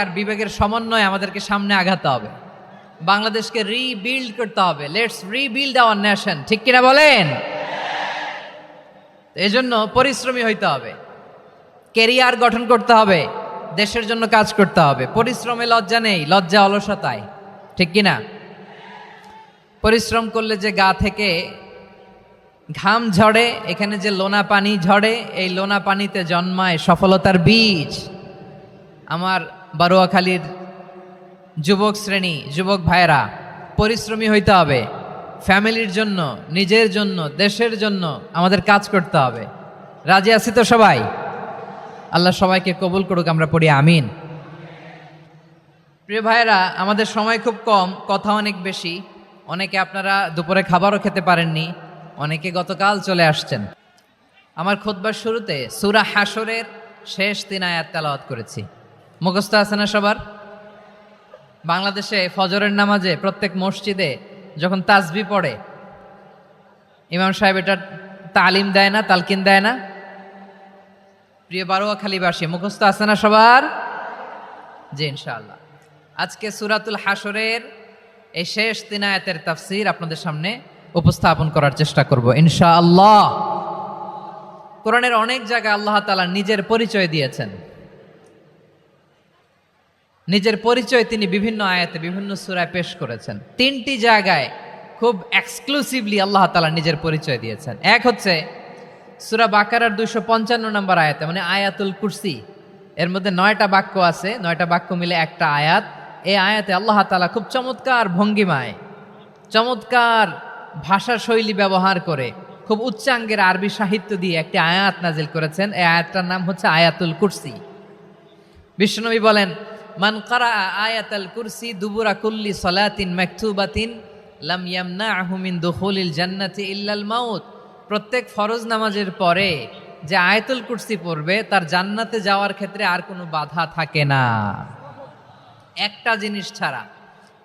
আর বিবেকের সমন্বয়ে আমাদেরকে সামনে আগাতে হবে। বাংলাদেশকে রিবিল্ড করতে হবে। লেটস রিবিল্ড আওয়ার নেশন, ঠিক কিনা বলেন? এই জন্য পরিশ্রমী হইতে হবে, কেরিয়ার গঠন করতে হবে, দেশের জন্য কাজ করতে হবে। পরিশ্রমে লজ্জা নেই, লজ্জা অলসতায়, ঠিক কিনা? পরিশ্রম করলে যে গা থেকে ঘাম ঝরে, এখানে যে লোনা পানি ঝরে, এই লোনা পানিতে জন্মায় সফলতার বীজ। আমার বারোয়াখালীর যুবক শ্রেণী, যুবক ভাইরা, পরিশ্রমী হইতে হবে। ফ্যামিলির জন্য, নিজের জন্য, দেশের জন্য আমাদের কাজ করতে হবে। রাজি আছি তো সবাই? আল্লাহ সবাইকে কবুল করুক, আমরা পড়ি আমিন। প্রিয় ভাইরা, আমাদের সময় খুব কম, কথা অনেক বেশি। অনেকে আপনারা দুপুরে খাবারও খেতে পারেননি, অনেকে গতকাল চলে আসছেন। আমার খুতবার শুরুতে সূরা হাশরের শেষ 3 আয়াত তেলাওয়াত করেছি। মুখস্থ আছে না সবার? বাংলাদেশে ফজরের নামাজে প্রত্যেক মসজিদে যখন তাসবিহ পড়ে, ইমাম সাহেব এটা তালিম দেয় না, তালকিন দেয় না? প্রিয় বারোয়াখালীবাসী, মুখস্থ আছে না সবার? জি, ইনশাআল্লাহ। আজকে সূরাতুল হাশরের এই শেষ 3 আয়াতের তাফসীর আপনাদের সামনে উপস্থাপন করার চেষ্টা করব ইনশাআল্লাহ। কোরআনের অনেক জায়গায় আল্লাহ তাআলা নিজের পরিচয় দিয়েছেন। নিজের পরিচয় তিনি বিভিন্ন আয়াতে, বিভিন্ন সূরায় পেশ করেছেন। 3টি জায়গায় খুব এক্সক্লুসিভলি আল্লাহ তাআলা নিজের পরিচয় দিয়েছেন। এক হচ্ছে সূরা বাকারার 255 নম্বর আয়াতে, মানে আয়াতুল কুরসি। এর মধ্যে 9টা বাক্য আছে, 9টা বাক্য মিলে একটা আয়াত। এই আয়াতে আল্লাহ তাআলা খুব চমৎকার ভঙ্গিমায়, চমৎকার ভাষা শৈলী ব্যবহার করে, খুব উচ্চাঙ্গের আরবি সাহিত্য দিয়ে একটি আয়াত নাজিল করেছেন। এই আয়াতটার নাম হচ্ছে আয়াতুল কুরসি। বিশ্বনবী বলেন, মান কারা আয়াতুল কুরসি দুবুরা কুল্লি সালাতিন মাকতুবাতিন লাম ইয়ামনাহু মিন দুখুলিল জান্নাতি ইল্লাল মাউত। প্রত্যেক ফরজ নামাজের পরে যে আয়াতুল কুরসি পড়বে, তার জান্নাতে যাওয়ার ক্ষেত্রে আর কোনো বাধা থাকে না, একটা জিনিস ছাড়া,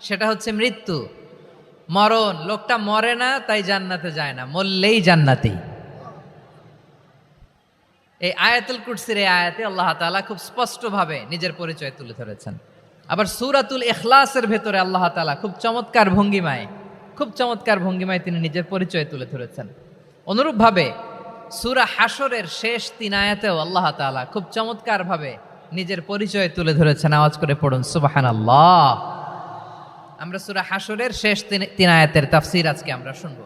সেটা হচ্ছে মৃত্যু, মরণ। লোকটা মরে না তাই জান্নাতে যায় না, মরলেই জান্নাতি। এই আয়াতুল কুরসির এই আয়াতে আল্লাহ তাআলা খুব স্পষ্টভাবে নিজের পরিচয় তুলে ধরেছেন। আবার সূরাতুল ইখলাসের ভেতরে আল্লাহ তাআলা খুব চমৎকার ভঙ্গিমায় তিনি নিজের পরিচয় তুলে ধরেছেন। অনুরূপভাবে সূরা হাশরের শেষ 3 আয়াতেও আল্লাহ তাআলা খুব চমৎকারভাবে নিজের পরিচয় তুলে ধরেছেন। আওয়াজ করে পড়ুন সুবহানাল্লাহ। আমরা সূরা হাশরের শেষ 3 আয়াতের তাফসীর আজকে আমরা শুনব।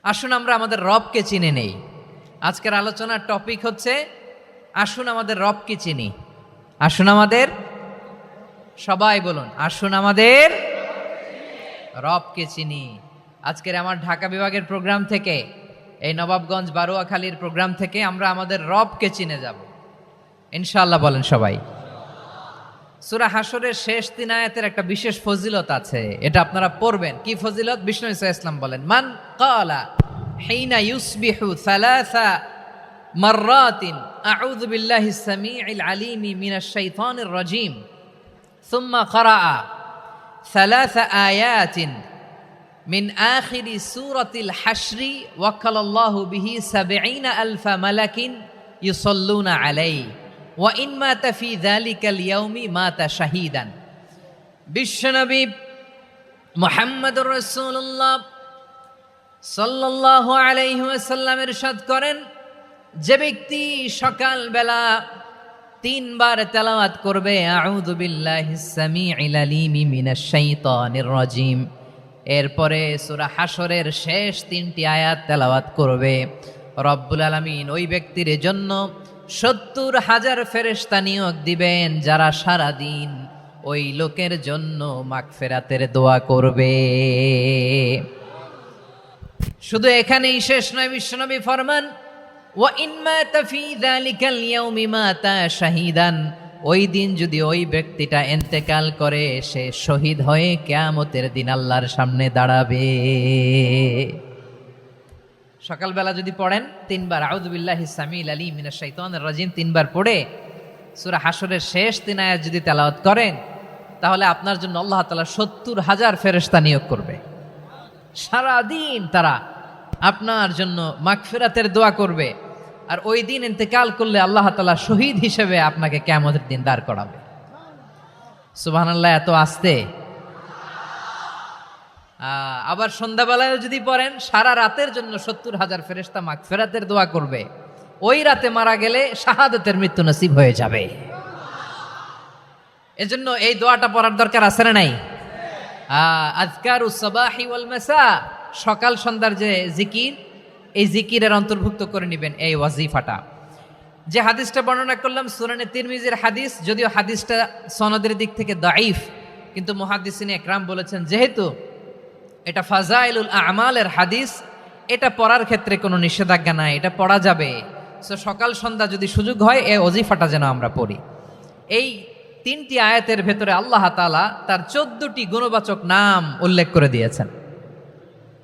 আসুন আমরা আমাদের রবকে চিনে নেই। আজকের আলোচনার টপিক হচ্ছে আসুন আমাদের রবকে চিনি। আসুন আমাদের, সবাই বলুন, আসুন আমাদের রবকে চিনি। আজকের আমার ঢাকা বিভাগের প্রোগ্রাম থেকে, এই নবাবগঞ্জ বারোয়াখালীর প্রোগ্রাম থেকে আমরা আমাদের রবকে চিনে যাব ইনশাআল্লাহ। বলেন সবাই। সূরা হাশরের শেষ 3 আয়াতের একটা বিশেষ ফজিলত আছে, এটা আপনারা পড়বেন। কি ফজিলত? বিষ্ণু ইসা ইসলাম বলেন, মান ক্বালা হিনা ইউসবিহু সালাসা মাররাতিন আউযু বিল্লাহিস সামিউল আলিম মিনাশ শাইতানির রাজীম সুম্মা ক্বারাআ সালাসা আয়াতিন মিন আখিরি সূরাতিল হাশরি ওয়াক্কালাল্লাহু বিহি ৭০,০০০ মালাকিন ইউসাল্লুনা আলাইহি ওয়া ইন মাতা ফি যালিকাল ইয়াউমি মাতা শাহীদান। বিশ্বনবী মুহাম্মদুর রাসূলুল্লাহ সাল্লাল্লাহু আলাইহি ওয়াসাল্লাম ইরশাদ করেন, যে ব্যক্তি সকালবেলা 3 বার তেলাওয়াত করবে আউযু বিল্লাহিস সামিউল আলিম মিনাশ শাইতানির রাজীম, এরপরে সূরা হাশরের শেষ 3টি আয়াত তেলাওয়াত করবে, রব্বুল আলামিন ওই ব্যক্তির জন্য ৭০,০০০ ফেরেশতা নিয়োগ দিবেন, যারা সারা দিন ওই লোকের জন্য মাগফিরাতের দোয়া করবে। শুধু এখানেই শেষ নয়, বিশ্বনবী ফরমান, ওয়া ইন মাতা ফি যালিকাল ইয়াউমি মাতা শাহীদান, ওই দিন যদি ওই ব্যক্তিটা ইন্তেকাল করে, সে শহীদ হয়ে কিয়ামতের দিন আল্লাহর সামনে দাঁড়াবে। সকালবেলা যদি পড়েন 3 বার আউযু বিল্লাহিস সামিউল আলিম মিনাশ শাইতানির রাজীম 3 বার পড়ে সূরা হাশরের শেষ 3 আয়াত যদি তেলাওয়াত করেন, তাহলে আপনার জন্য আল্লাহ তাআলা ৭০,০০০ ফেরেশতা নিয়োগ করবে। সারা দিন তারা আপনার জন্য মাগফিরাতের দোয়া করবে। আর ওই দিন ইন্তেকাল করলে আল্লাহ তাআলা শহীদ হিসেবে আপনাকে কিয়ামতের দিন দাঁড় করাবে। সুবহানাল্লাহ, এত আস্তে। আবার সন্ধ্যাবেলায় যদি পড়েন, সারা রাতের জন্য 70,000 ফেরেশতা মাগফিরাতের দোয়া করবে। ওই রাতে মারা গেলে শাহাদাতের মৃত্যু নসিব হয়ে যাবে। এজন্য এই দোয়াটা পড়ার দরকার আছে না নাই? আযকারুস সাবাহি ওয়াল মাসা, সকাল সন্ধ্যার যে জিকির, এই জিকিরের অন্তর্ভুক্ত করে নেবেন এই ওয়াজিফাটা। যে হাদিসটা বর্ণনা করলাম সুনানে তিরমিজির হাদিস, যদিও হাদিসটা সনদের দিক থেকে দাঈফ, কিন্তু মুহাদ্দিসিনে একরাম বলেছেন যেহেতু এটা ফাজাইলুল আমালের হাদিস, এটা পড়ার ক্ষেত্রে কোনো নিষেধাজ্ঞা নাই, এটা পড়া যাবে। সো সকাল সন্ধ্যা যদি সুযোগ হয় এই ওয়াজিফাটা যেন আমরা পড়ি। এই 3টি আয়াতের ভেতরে আল্লাহ তাআলা তার 14টি গুণবাচক নাম উল্লেখ করে দিয়েছেন।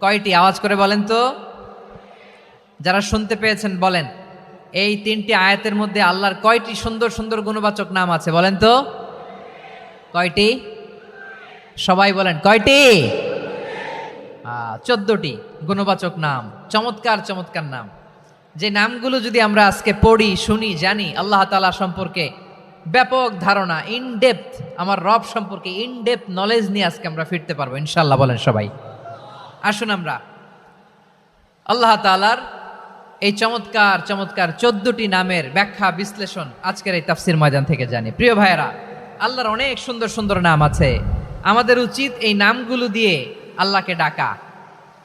কয়টি? আওয়াজ করে বলেন তো, যারা শুনতে পেয়েছেন বলেন। এই 3টি আয়াতের মধ্যে আল্লাহর কয়টি সুন্দর সুন্দর গুণবাচক নাম আছে বলেন তো? কয়টি? সবাই বলেন কয়টি? 14টি গুণবাচক নাম, চমৎকার চমৎকার নাম। যে নামগুলো যদি আমরা আজকে পড়ি, শুনি, জানি, আল্লাহ তাআলা সম্পর্কে ব্যাপক ধারণা, ইনডেপথ, আমার রব সম্পর্কে ইনডেপথ নলেজ নিয়ে আজকে আমরা ফিরতে পারবো ইনশাআল্লাহ। বলেন সবাই। আসুন আমরা আল্লাহ তাআলার এই চমৎকার চমৎকার 14টি নামের ব্যাখ্যা বিশ্লেষণ আজকের এই তাফসীর ময়দান থেকে জানি। প্রিয় ভাইয়েরা, আল্লাহর অনেক সুন্দর সুন্দর নাম আছে। আমাদের উচিত এই নামগুলো দিয়ে আল্লাহকে ডাকা।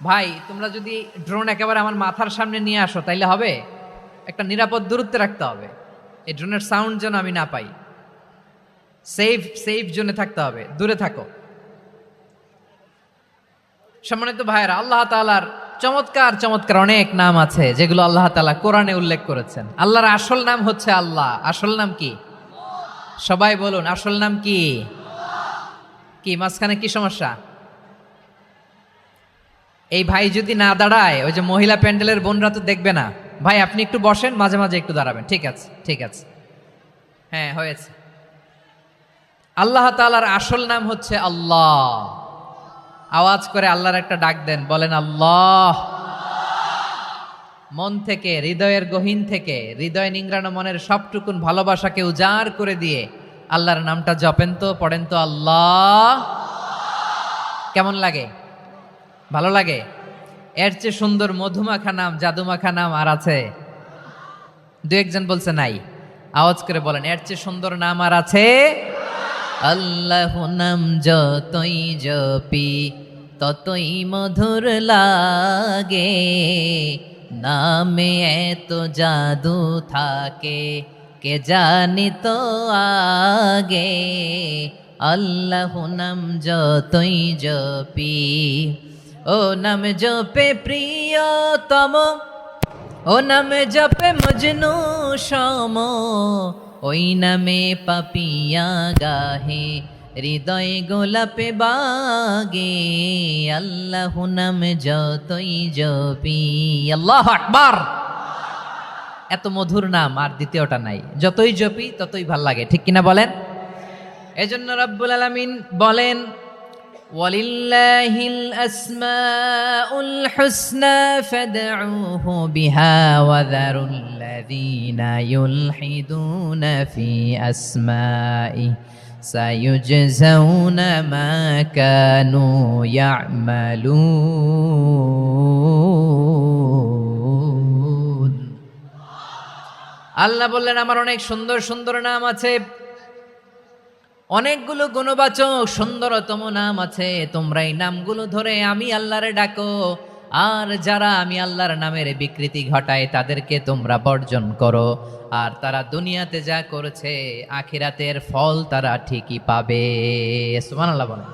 ভাই, তোমরা যদি ড্রোন একেবারে আমার মাথার সামনে নিয়ে আসো তাইলে হবে? একটা নিরাপদ দূরত্বে রাখতে হবে, এই ড্রোনের সাউন্ড যেন আমি না পাই। সেফ জোনে থাকতে হবে, দূরে থাকো। সম্মানিত ভাইয়েরা, আল্লাহ তাআলার চমৎকার চমৎকার অনেক নাম আছে যেগুলো আল্লাহ তাআলা কোরআনে উল্লেখ করেছেন। আল্লাহর আসল নাম হচ্ছে আল্লাহ। আসল নাম কি? সবাই বলুন, আসল নাম কি? কি মাঝখানে কি সমস্যা? এই ভাই যদি না দাঁড়ায়, ওই যে মহিলা প্যান্ডেলের বোনরা তো দেখবে না। ভাই আপনি একটু বসেন, মাঝে মাঝে একটু দাঁড়াবেন। ঠিক আছে, ঠিক আছে, হ্যাঁ হয়েছে। আল্লাহ তাআলার আসল নাম হচ্ছে আল্লাহ। আওয়াজ করে আল্লাহর একটা ডাক দেন, বলেন আল্লাহ। মন থেকে, হৃদয়ের গহীন থেকে, হৃদয় নিংড়ানো মনের সবটুকুন ভালোবাসাকে উজাড় করে দিয়ে আল্লাহর নামটা জপেন তো, পড়েন তো আল্লাহ। কেমন লাগে? ভালো লাগে? এর চেয়ে সুন্দর মধুমাখা নাম, জাদুমাখা নাম আর আছে? দু একজন বলছে নাই। আওয়াজ করে বলেন, এর চেয়ে সুন্দর নাম আর আছে? আল্লাহ নাম যতই জপি ততই মধুর লাগে, নামে এত জাদু থাকে কে জানি তো আগে। আল্লাহ নাম যতই জপি, ও নাম জপে প্রিয়তম, ও নামে জপে মজনু সম, ওই নামে পাপিয়া গাহে হৃদয় গোলাপে বাগে। আল্লাহ নাম যতই জপি। আল্লাহু আকবার। এত মধুর নাম আর দ্বিতীয়টা নাই। যতই জপি ততই ভাল লাগে, ঠিক কিনা বলেন? এজন্য রব্বুল আলামিন বলেন, ওয়ালিল্লাহিল আসমাউল হুসনা ফাদউহু বিহা ওয়া যারুল্লাযীনা ইউলহিদুনা ফি আসমাই সায়ুজজাউনা মা কানু ইয়ামালুন। আল্লাহ বললেন, আমার অনেক সুন্দর সুন্দর নাম আছে, অনেকগুলো গুণবাচক সুন্দরতম নাম আছে। তোমরা এই নামগুলো ধরে আমি আল্লাহরে ডাকো, আর যারা আমি আল্লাহর নামের বিকৃতি ঘটায় তাদেরকে তোমরা বর্জন করো। আর তারা দুনিয়াতে যা করেছে আখিরাতের ফল তারা ঠিকই পাবে। সুবহানাল্লাহ বলেন।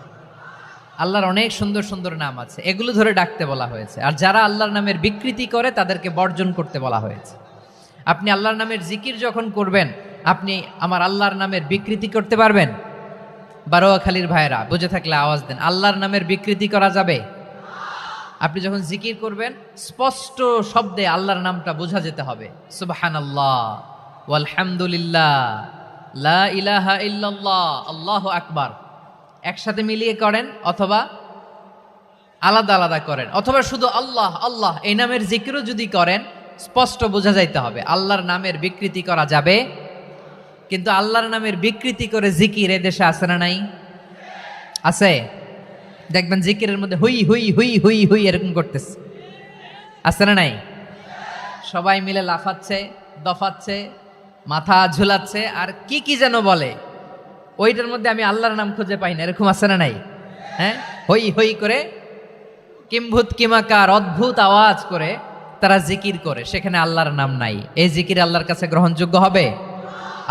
আল্লাহর অনেক সুন্দর সুন্দর নাম আছে, এগুলো ধরে ডাকতে বলা হয়েছে। আর যারা আল্লাহর নামের বিকৃতি করে তাদেরকে বর্জন করতে বলা হয়েছে। আপনি আল্লাহর নামের জিকির যখন করবেন, আপনি আমার আল্লাহর নামের বিকৃতি করতে পারবেন? বারোয়াখালীর ভাইরা বুঝে থাকলে আওয়াজ দেন, আল্লাহর নামের বিকৃতি করা যাবে? আপনি যখন জিকির করবেন স্পষ্ট শব্দে আল্লাহর নামটা বোঝা যেতে হবে। সুবহানাল্লাহ, ওয়ালহামদুলিল্লাহ, লা ইলাহা ইল্লাল্লাহ, আল্লাহু আকবার। একসাথে মিলিয়ে করেন অথবা আলাদা আলাদা করেন, অথবা শুধু আল্লাহ আল্লাহ এই নামের জিকিরও যদি করেন স্পষ্ট বোঝা যাইতে হবে। আল্লাহর নামের বিকৃতি করা যাবে কিন্তু আল্লাহর নামের বিকৃতি করে জিকির এদেশে আছে না নাই? আছে। দেখবেন জিকিরের মধ্যে হুই হুই হুই হুই হুই এরকম করতেছে, আছে না নাই? সবাই মিলে লাফাচ্ছে, দফাচ্ছে, মাথা ঝুলাচ্ছে, আর কি কি যেন বলে, ওইটার মধ্যে আমি আল্লাহর নাম খুঁজে পাই না, এরকম আছে না নাই? হ্যাঁ, হই হই করে কিম্ভূত কিমাকার অদ্ভুত আওয়াজ করে তারা জিকির করে, সেখানে আল্লাহর নাম নাই। এই জিকির আল্লাহর কাছে গ্রহণযোগ্য হবে?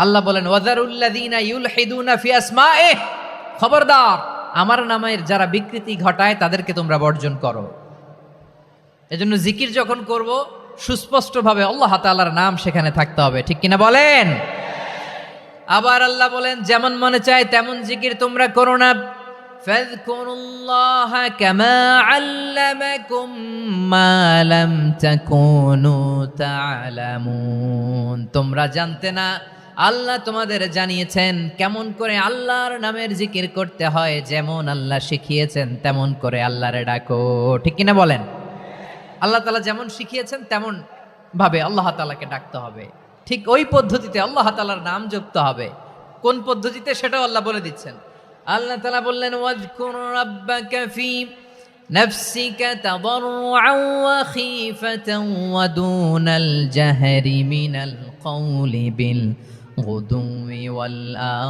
আল্লাহ বলেন ওয়াযারুল্লাযীনা ইউলহিদুনা ফি আসমাইহি, খবরদার আমার নামের যারা বিকৃতি ঘটায় তাদেরকে তোমরা বর্জন করো। এজন্য জিকির যখন করব সুস্পষ্টভাবে আল্লাহ তাআলার নাম সেখানে থাকতে হবে, ঠিক কিনা বলেন? আবার আল্লাহ বলেন যেমন মনে চায় তেমন জিকির তোমরা করো না। ফাযকুরুল্লাহা কামা আল্লামাকুম মা লাম তাকুনু তা'লামুন, তোমরা জানতে না, আল্লাহ তোমাদের জানিয়েছেন কেমন করে আল্লাহর নামের জিকির করতে হয়, যেমন আল্লাহ শিখিয়েছেন তেমন করে আল্লাহরে ডাকো, ঠিক কিনা বলেন? আল্লাহ তাআলা যেমন শিখিয়েছেন তেমন ভাবে আল্লাহ তাআলাকে ডাকতে হবে, ঠিক ওই পদ্ধতিতে আল্লাহ তাআলার নাম জপতে হবে। কোন পদ্ধতিতে সেটাও আল্লাহ বলে দিচ্ছেন। আল্লাহ তাআলা বললেন ওয়াজকুর রাব্বাকা ফি নাফসিকা তাদাররুআন ওয়া খীফাতান ওয়া দুনাল জাহরি মিনাল কওলি বিল গুদুওয়ি ওয়াল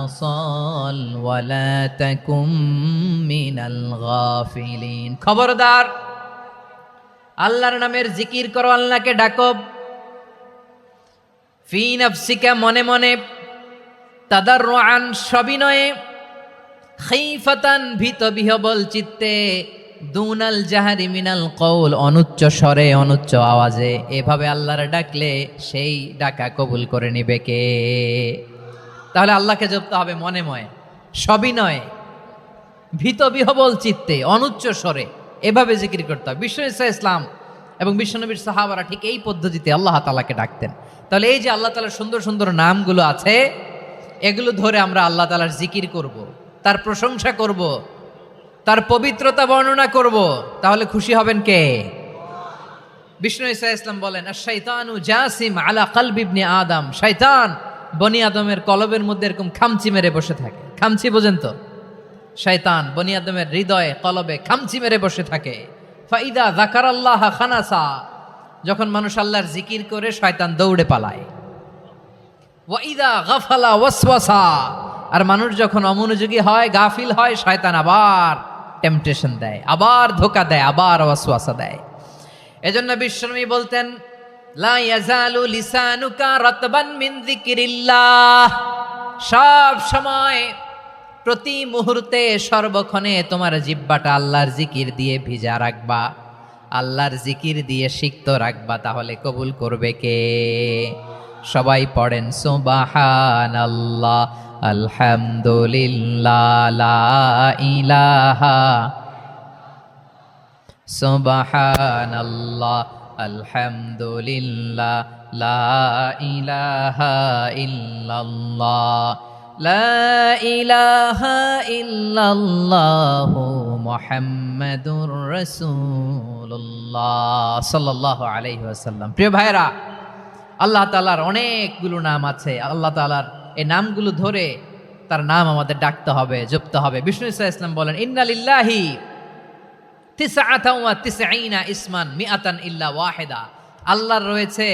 আসাল ওয়া লা তাকুম মিনাল গাফিলিন। খবরদার আল্লাহর নামের জিকির করো, আল্লাহকে ডাকো। ফি নাফসিকা মনে মনে, তাদাররুআন সবিনয়ে, খীফাতান ভীত বিহবল চিত্তে, দুনাল জাহারি মিনাল কওল অনুচ্চ স্বরে অনুচ্চ আওয়াজে। এভাবে আল্লাহর ডাকলে সেই ডাকা কবুল করে নিবে কে? তাহলে আল্লাহকে জপতে হবে মনে মনে, সবিনয়ে, ভীত বিহবল চিত্তে, অনুচ্চ স্বরে, এভাবে জিকির করতে হবে। বিশ্ব ইসলাম এবং বিশ্বনবীর সাহাবারা ঠিক এই পদ্ধতিতে আল্লাহ তাআলাকে ডাকতেন। তাহলে এই যে আল্লাহ তাআলার সুন্দর সুন্দর নামগুলো আছে, এগুলো ধরে আমরা আল্লাহ তাআলার জিকির করব, তার প্রশংসা করব, তার পবিত্রতা বর্ণনা করব, তাহলে খুশি হবেন কে? বিষ্ণু ঈসা ইসলাম বলেন আশ-শাইতানু জাসিম আলা কলবি ইবনে আদম, শয়তান বনি আদমের কলবের মধ্যে এরকম খামচি মেরে বসে থাকে। খামচি বোঝেন তো? শয়তান বনি আদমের হৃদয়ে কলবে খামচি মেরে বসে থাকে। ফাইদা যাকারাল্লাহ খানাসা, যখন মানুষ আল্লাহর জিকির করে শয়তান দৌড়ে পালায়। ওয়াইদা গাফালা ওয়াসওয়াসা, আর মানুষ যখন অমনোযোগী হয়, গাফিল হয়, শয়তান আবার টেম্পটেশন দেয়, আবার ধোঁকা দেয়, আবার ওয়াসওয়াসা দেয়। এজন্য বিশ্বনবী বলতেন লা ইয়াজালু লিসানুকা রাতবান মিন যিকরিল্লাহ, সব সময় প্রতি মুহূর্তে সর্বক্ষণে তোমার জিহ্বাটা আল্লাহর জিকির দিয়ে ভিজা রাখবা, আল্লাহর জিকির দিয়ে সিক্ত রাখবা, তাহলে কবুল করবে কে? সবাই পড়েন সুবহানাল্লাহ আলহামদুলিল্লাহ লা ইলাহা, সুবহানাল্লাহ আলহামদুলিল্লাহ লা ইলাহা ইল্লাল্লাহ, লা ইলাহা ইল্লাল্লাহু মুহাম্মাদুর রাসূলুল্লাহ সাল্লাল্লাহু আলাইহি ওয়াসাল্লাম। প্রিয় ভাইরা, আল্লাহ তাআলার অনেকগুলো নাম আছে। আল্লাহ তাআলার এই নামগুলো ধরে তার নাম আমাদের ডাকতে হবে, জপতে হবে। বিষ্ণু ঈসা ইসলাম বলেন ইন্না লিল্লাহি তিসআতান ওয়া তিসঈনা ইসমান মিআতান ইল্লা ওয়াহিদা, আল্লাহর রয়েছে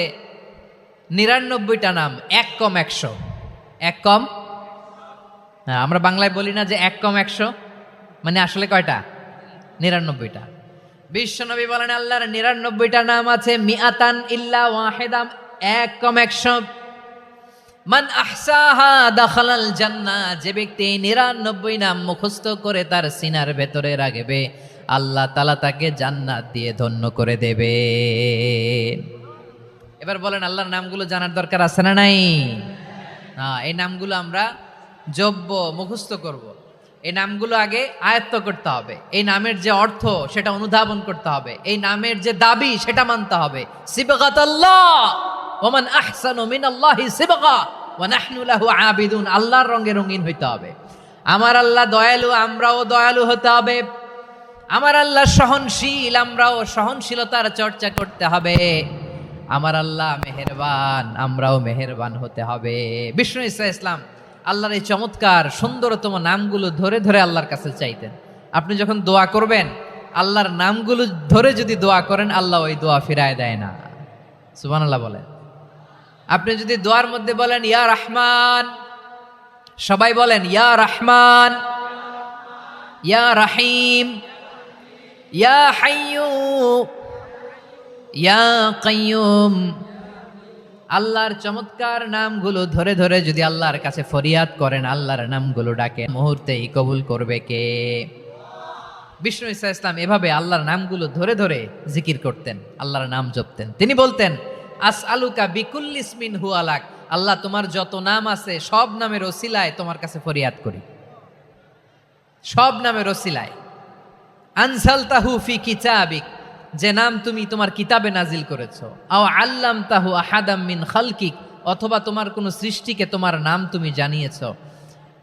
99টা নাম, এক কম 100। এক কম, আমরা বাংলায় বলি না যে এক কম 100, মানে আসলে কয়টা? 99টা। বিশ্বনবী বলেন আল্লাহর 99টা নাম আছে, মিআতান ইল্লা ওয়াহিদা, এক কম 100। মান আহসাহা দাখালাল জান্নাহ, যে ব্যক্তি 99 নাম মুখস্থ করে তার সিনার ভেতরে রাখবে, আল্লাহ তাআলা তাকে জান্নাত দিয়ে ধন্য করে দেবে। এবার বলেন আল্লাহর নামগুলো জানার দরকার আছে না নাই? এই নামগুলো আমরা জপব, মুখস্থ করব। এই নামগুলো আগে আয়ত্ত করতে হবে। এই নামের যে অর্থ সেটা অনুধাবন করতে হবে। এই নামের যে দাবি সেটা মানতে হবে। সিবগাতাল্লাহ ওয়া মান আহসানু মিনাল্লাহি সিবগা ওয়া নাহনু লাহু আবিদুন, আল্লাহর রঙে রঙিন হইতে হবে। আমার আল্লাহ দয়ালু, আমরাও দয়ালু হতে হবে। আমার আল্লাহ সহনশীল, আমরাও সহনশীলতার চর্চা করতে হবে। আমার আল্লাহ মেহেরবান, আমরাও মেহেরবান হতে হবে। বিষ্ণু ঈসা ইসলাম আল্লাহর এই চমৎকার সুন্দরতম নামগুলো ধরে ধরে আল্লাহর কাছে চাইতেন। আপনি যখন দোয়া করবেন, আল্লাহর নামগুলো ধরে যদি দোয়া করেন, আল্লাহ ওই দোয়া ফিরায় দেয় না। সুবহানাল্লাহ বলেন। আপনি যদি দোয়ার মধ্যে বলেন ইয়া রহমান, সবাই বলেন ইয়া রহমান, ইয়া রাহিম, ইয়া হাইয়্যু, ইয়া কাইয়্যুম, আল্লাহর চমৎকার নামগুলো ধরে ধরে যদি আল্লাহর কাছে ফরিয়াদ করেন, আল্লাহর নামগুলো ডাকে, মুহূর্তেই কবুল করবে কে? বিষ্ণু ঈসা ইসলাম এভাবে আল্লাহর নামগুলো ধরে ধরে জিকির করতেন, আল্লাহর নাম জপতেন। তিনি বলতেন আসআলুকা বিকুল্লি ইসমিন হুয়া লাক, আল্লাহ তোমার যত নাম আছে সব নামের ওসিলায় তোমার কাছে ফরিয়াদ করি, সব নামের ওসিলায়। আনসালতাহু ফি কিতাবিক, যে নাম তুমি তোমার কিতাবে নাজিল করেছো। আও আল্লামতাহু আহাদাম মিন খালকিক, অথবা তোমার কোন সৃষ্টিকে তোমার নাম তুমি জানিয়েছো।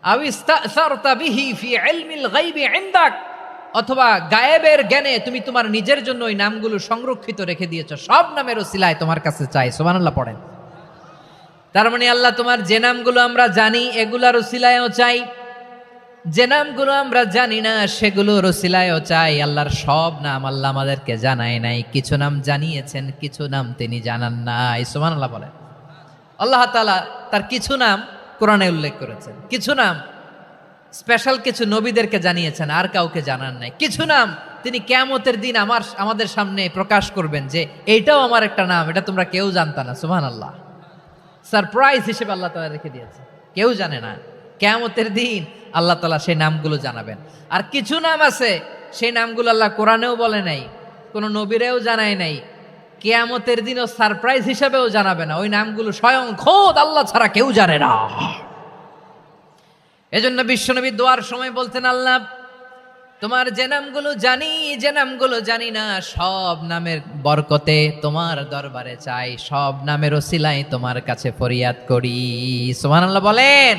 আও ইস্তাসারতা বিহি ফি ইলমিল গায়বি ইনদাক, অথবা গায়েবের জ্ঞানে তুমি তোমার নিজের জন্য ওই নামগুলো সংরক্ষিত রেখে দিয়েছো। সব নামের ওসিলায় তোমার কাছে চাই। সুবহানাল্লাহ পড়েন। তার মানে আল্লাহ তোমার যে নামগুলো আমরা জানি এগুলার ওসিলায়ও চাই, যে নামগুলো আমরা জানি না সেগুলোর ওসিলায়ও চাই। আল্লাহর সব নাম আল্লাহ আমাদেরকে জানায় নাই, কিছু নাম জানিয়েছেন, কিছু নাম তিনি জানান নাই। সুবহানাল্লাহ বলেন। আল্লাহ তাআলা তার কিছু নাম কোরআনে উল্লেখ করেছেন, কিছু নাম স্পেশাল কিছু নবীদেরকে জানিয়েছেন, আর কাউকে জানান নাই। কিছু নাম তিনি কিয়ামতের দিন আমাদের সামনে প্রকাশ করবেন যে এইটাও আমার একটা নাম, এটা তোমরা কেউ জানতা না। সুবহানাল্লাহ, সারপ্রাইজ হিসেবে আল্লাহ তাআলা রেখে দিয়েছে, কেউ জানে না। কিয়ামতের দিন আল্লাহ তাআলা সেই নামগুলো জানাবেন। আর কিছু নাম আছে সেই নামগুলো আল্লাহ কোরআনেও বলে নাই, কোনো নবীরেও জানায় নাই, কিয়ামতের দিনও সারপ্রাইজ হিসেবেও জানাবে না। ওই নামগুলো স্বয়ং খোদ আল্লাহ ছাড়া কেউ জানে না। এজন্য বিশ্বনবী দোয়ার সময় বলতেন, আল্লাহ তোমার যে নামগুলো জানি, যে নামগুলো জানি না, সব নামের বরকতে তোমার দরবারে চাই, সব নামের ওসিলায় তোমার কাছে ফরিয়াদ করি। সুবহানাল্লাহ বলেন।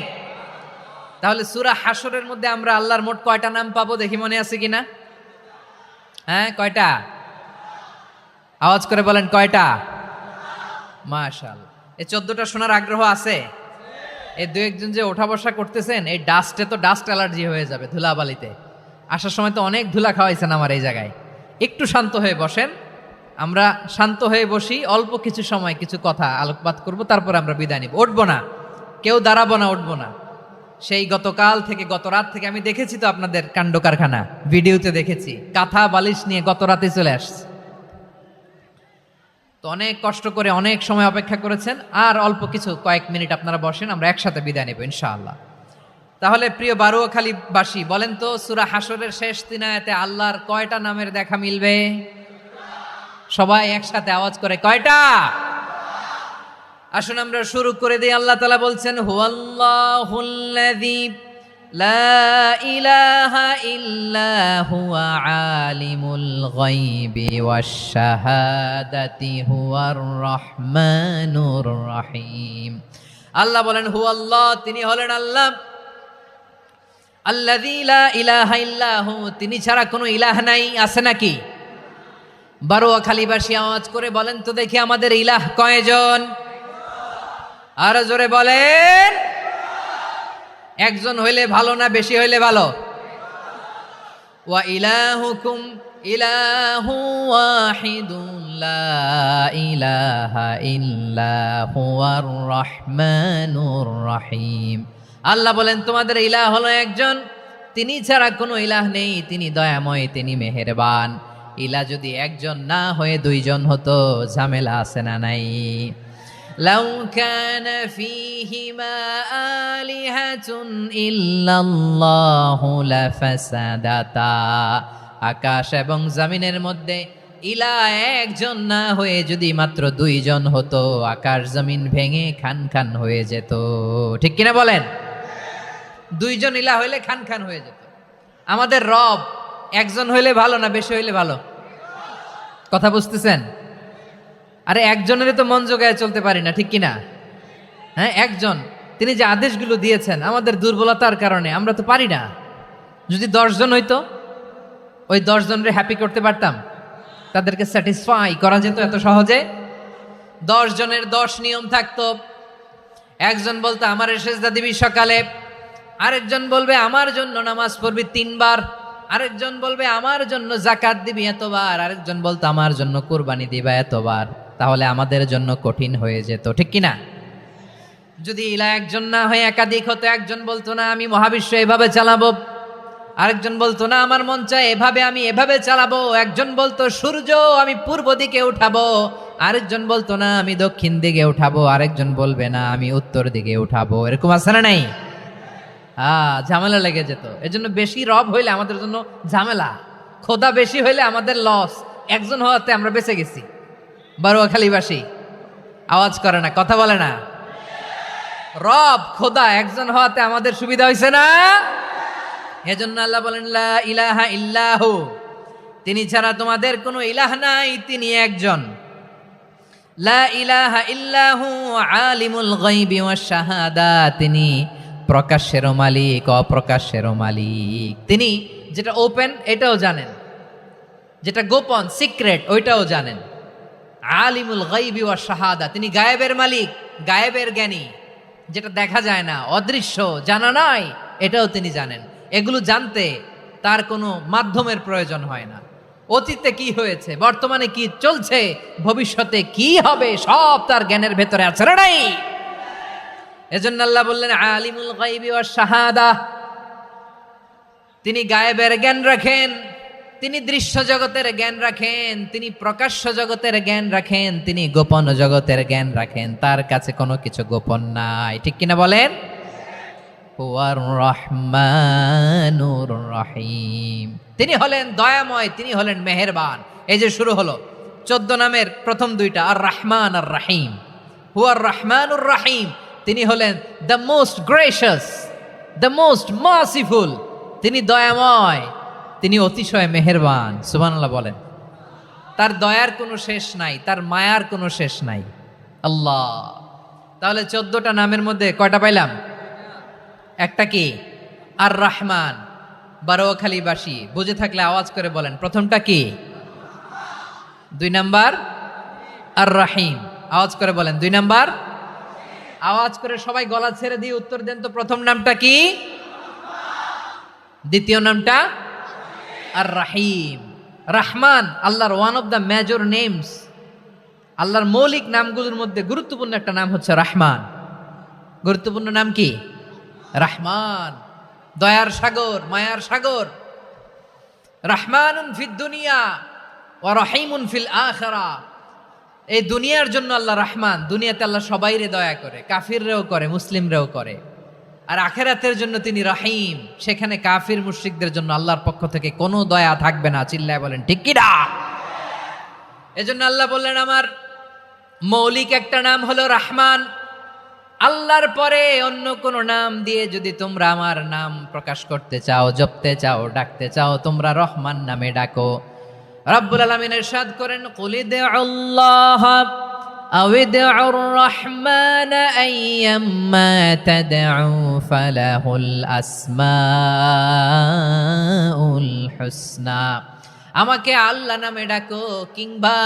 তাহলে সূরা হাশরের মধ্যে আমরা আল্লাহর মোট কয়টা নাম পাবো দেখি, মনে আছে কিনা? হ্যাঁ, কয়টা? আওয়াজ করে বলেন কয়টা? মাশাআল্লাহ। এই 14টা শোনার আগ্রহ আছে? এই দু একজন যে ওঠা বসা করতেছেন, এই ডাস্টে তো ডাস্ট অ্যালার্জি হয়ে যাবে, ধুলাবালিতে আসার সময় তো অনেক ধুলা খাওয়াইছেন আমার এই জায়গায়। একটু শান্ত হয়ে বসেন, আমরা শান্ত হয়ে বসি, অল্প কিছু সময় কিছু কথা আলোকপাত করব, তারপর আমরা বিদায় নিব। উঠবো না, কেউ দাঁড়াবো না, উঠবো না। সেই গতকাল থেকে, গত রাত থেকে আমি দেখেছি তো আপনাদের কাণ্ড কারখানা, ভিডিওতে দেখেছি, কাঁথা বালিশ নিয়ে গত রাতে চলে আসছে। তো অনেক কষ্ট করে অনেক সময় অপেক্ষা করেছেন, আর অল্প কিছু কয়েক মিনিট আপনারা বসেন, আমরা একসাথে বিদায় নেব ইনশাআল্লাহ। তাহলে প্রিয় বারুয়াখালীবাসী, বলেন তো সূরা হাশরের শেষ 3 আয়াতে আল্লাহর কয়টা নামের দেখা মিলবে? সবাই একসাথে আওয়াজ করে কয়টা? আসুন আমরা শুরু করে দিই। আল্লাহ তাআলা বলছেন, হুয়াল্লাহুল্লাযী লা ইলাহা ইল্লা হুয়া আলিমুল গায়বি ওয়াশ শাহাদাতি হুয়ার রহমানুর রহিম। আল্লাহ বলেন হুয়াল্লাহ, তিনি হলেন আল্লাহ, আল্লাযী লা ইলাহা ইল্লা হু, তিনি ছাড়া কোনো ইলাহ নাই। আছে নাকি? বারুয়াখালীবাসী আওয়াজ করে বলেন তো দেখি, আমাদের ইলাহ কয়জন? আর জোরে বলেন। একজন হইলে ভালো না বেশি হইলে ভালো? ওয়া ইলাহুকুম ইলাহু ওয়াহিদুন লা ইলাহা ইল্লা হুয়ার রহমানুর রহিম। আল্লাহ বলেন তোমাদের ইলাহ হলো একজন, তিনি ছাড়া কোনো ইলাহ নেই, তিনি দয়াময়, তিনি মেহেরবান। ইলাহ যদি একজন না হয়ে দুইজন হতো, ঝামেলা আছে না নাই? লাউ কানা ফীহিমা আলিহাতুন ইল্লাল্লাহু লাফাসাদাতা, আকাশ এবং জমিনের মধ্যে ইলাহ একজন না হয়ে যদি মাত্র দুইজন হতো, আকাশ জমিন ভেঙে খান খান হয়ে যেত। ঠিক কিনা বলেন? দুইজন ইলাহ হইলে খান খান হয়ে যেত। আমাদের রব একজন হইলে ভালো না বেশি হইলে ভালো? কথা বুঝতেছেন? আরে একজনের তো মন জোগায় চলতে পারি না, ঠিক কিনা? হ্যাঁ, একজন, তিনি যে আদেশগুলো দিয়েছেন আমাদের দুর্বলতার কারণে আমরা তো পারি না। যদি 10 জন হইতো, ওই 10 জনরে হ্যাপি করতে পারতাম, তাদেরকে স্যাটিসফাই করা যেত এত সহজে? 10 জনের 10 নিয়ম থাকতো। একজন বলতো আমার সেজদা দিবি সকালে, আরেকজন বলবে আমার জন্য নামাজ পড়বি 3 বার, আরেকজন বলবে আমার জন্য যাকাত দিবি এতবার, আরেকজন বলতো আমার জন্য কুরবানি দিবা এতবার। তাহলে আমাদের জন্য কঠিন হয়ে যেত, ঠিক কিনা? যদি ইলা একজন না হয়ে একাধিক হতো, একজন বলতো না আমি মহাবিশ্ব এভাবে চালাবো, আরেকজন বলতো না আমার মন চায় এভাবে, আমি এভাবে চালাবো, একজন বলতো সূর্য আমি পূর্ব দিকে উঠাবো, আরেকজন বলতো না আমি দক্ষিণ দিকে উঠাবো, আরেকজন বলবে না আমি উত্তর দিকে উঠাবো। এরকম আছে না নাই? ঝামেলা লেগে যেত। এজন্য বেশি রব হইলে আমাদের জন্য ঝামেলা, খোদা বেশি হইলে আমাদের লস। একজন হওয়াতে আমরা বেঁচে গেছি। বারোয়াখালীবাসী আওয়াজ করে না, কথা বলে না। রব খোদা একজন হওয়াতে আমাদের সুবিধা হয়েছে না? এজন্য আল্লাহ বলেন লা ইলাহা ইল্লাহু, তিনি ছাড়া তোমাদের কোনো ইলাহ নাই, তিনি একজন। লা ইলাহা ইল্লাহু আলিমুল গায়বি ওয়াশ শাহাদা, তিনি প্রকাশ্যেরও মালিক অপ্রকাশ্যেরও মালিক। তিনি যেটা ওপেন এটাও জানেন, যেটা গোপন সিক্রেট ওইটাও জানেন। আলিমুল গায়বি ওয়াশ শাহাদা, তিনি গায়েবের মালিক, গায়েবের জ্ঞানী, যেটা দেখা যায় না, অদৃশ্য, জানা নাই, এটাও তিনি জানেন। এগুলো জানতে তার কোনো মাধ্যমের প্রয়োজন হয় না। অতীতে কি হয়েছে, বর্তমানে কি চলছে, ভবিষ্যতে কি হবে, সব তার জ্ঞানের ভেতরে আছে না নাই? এজন্য আল্লাহ বললেন আলিমুল গায়বি ওয়াশ শাহাদা, তিনি গায়েবের জ্ঞান রাখেন, তিনি দৃশ্য জগতের জ্ঞান রাখেন, তিনি প্রকাশ্য জগতের জ্ঞান রাখেন, তিনি গোপন জগতের জ্ঞান রাখেন। তার কাছে কোনো কিছু গোপন নাই, ঠিক কিনা বলেন? হুয়ার রহমানুর রহিম, তিনি হলেন দয়াময়, তিনি হলেন মেহেরবান। এই যে শুরু হলো 14 নামের প্রথম 2টা, আর রহমান আর রহিম। হুয়ার রহমানুর রহিম, তিনি হলেন the most gracious, the most merciful, তিনি দয়াময়, তিনি অতিশয় মেহেরবান। সুবহানাল্লাহ বলেন। তার দয়ার কোনো শেষ নাই, তার মায়ার কোনো শেষ নাই। আল্লাহ, তাহলে 14টা নামের মধ্যে কয়টা পাইলাম? একটা কি? আর রহমান। বারোয়াখালীবাসী বুঝে থাকলে আওয়াজ করে বলেন, প্রথমটা কি? 2 নাম্বার আর রহিম। আওয়াজ করে বলেন 2 নাম্বার। আওয়াজ করে সবাই গলা ছেড়ে দিয়ে উত্তর দেন তো, প্রথম নামটা কি? দ্বিতীয় নামটা? আর রহিম। রহমান আল্লাহর one of the major names, আল্লাহর মৌলিক নামগুলোর মধ্যে গুরুত্বপূর্ণ একটা নাম হচ্ছে রহমান। গুরুত্বপূর্ণ নাম কি? রহমান, দয়ার সাগর, মায়ার সাগর। রহমানুন ফিদ দুনিয়া ওয়া রহিমুন ফিল আখিরাহ। এই দুনিয়ার জন্য আল্লাহ রহমান, দুনিয়াতে আল্লাহ সবাইরে দয়া করে, কাফিররেও করে, মুসলিমরেও করে। আর আখিরাতের জন্য তিনি রহিম, সেখানে কাফির মুশরিকদের জন্য আল্লাহর পক্ষ থেকে কোনো দয়া থাকবে না। চিল্লায় বলেন ঠিক কি না? এজন্য আল্লাহ বললেন আমার মৌলিক একটা নাম হলো রহমান। আল্লাহর পরে অন্য কোন নাম দিয়ে যদি তোমরা আমার নাম প্রকাশ করতে চাও, জপতে চাও, ডাকতে চাও, তোমরা রহমান নামে ডাকো। রব্বুল আলামিন ইরশাদ করেন কুলিদুল্লাহ আউদিউর রহমান আইয়াম্মা তাদউ ফালাহুল আসমাউল হুসনা। আমাকে আল্লাহ নামে ডাকো, কিংবা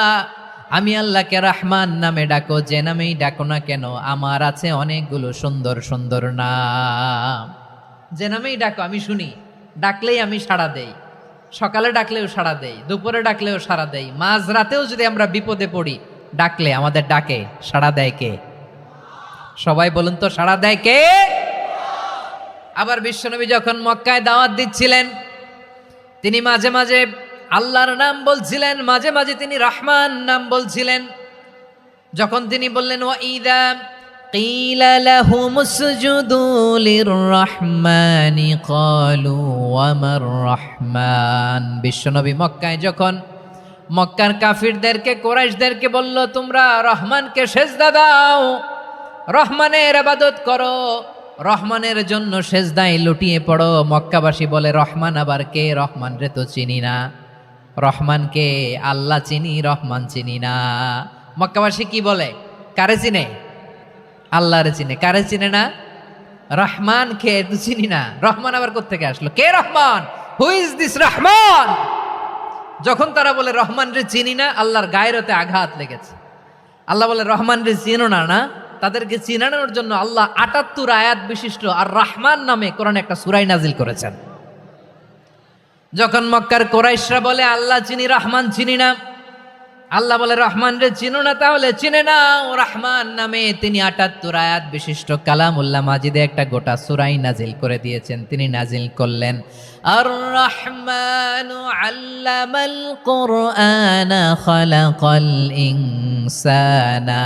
আমি আল্লাহকে রহমান নামে ডাকো, যে নামেই ডাকো না কেন আমার আছে অনেকগুলো সুন্দর সুন্দর নাম। যে নামেই ডাকো আমি শুনি, ডাকলেই আমি সাড়া দেই। সকালে ডাকলেও সাড়া দেই, দুপুরে ডাকলেও সাড়া দেই, মাঝরাতেও যদি আমরা বিপদে পড়ি ডাকলে আমাদের ডাকে সাড়া দেয় কে? সবাই বলুন তো, সাড়া দেয় কে? আবার বিশ্বনবী যখন মক্কায় দাওয়াত দিচ্ছিলেন, তিনি মাঝে মাঝে আল্লাহর নাম বলছিলেন, মাঝে মাঝে তিনি রহমান নাম বলছিলেন। যখন তিনি বললেন ওয়াইদা কিলা লাহুমুসজুদু লিররহমানি ক্বালু ওয়ামার রহমান। বিশ্বনবী মক্কায় যখন মক্কার কাফিরদেরকে, কুরাইশদেরকে বলল তোমরা রহমানকে সেজদা দাও, রহমানের ইবাদত করো, রহমানের জন্য সেজদায় লুটিয়ে পড়ো, মক্কাবাসী বলে রহমান আবার কে? রহমান রে তো চিনি না। রহমানকে আল্লাহ চিনি, রহমান চিনি না। মক্কাবাসী কি বলে? কারে চিনে? আল্লাহরে চিনে। কারে চিনে না? রহমান কে তো চিনি না। রহমান আবার কোত্থেকে আসলো? কে Rahman? Who is this Rahman? যখন তারা বলে রহমান রে চিনি না, আল্লাহর গায়রতে আঘাত লেগেছে। আল্লাহ বলে রহমান রে চিনো না, না? তাদেরকে চিনানোর জন্য আল্লাহ ৭৮ আয়াত বিশিষ্ট আর রহমান নামে কোরআনে একটা সূরা নাজিল করেছেন। যখন মক্কার কুরাইশরা বলে আল্লাহ চিনি রহমান চিনি না, আল্লাহ বলে রহমান রে চিনো না, তাহলে চিনে নাও রহমান নামে তিনি ৭৮ আয়াত বিশিষ্ট কালামুল্লাহ মাজিদে একটা গোটা সূরা নাজিল করে দিয়েছেন। তিনি নাজিল করলেন আর রহমানু আল্লামাল কুরআনা খালাকাল ইনসানা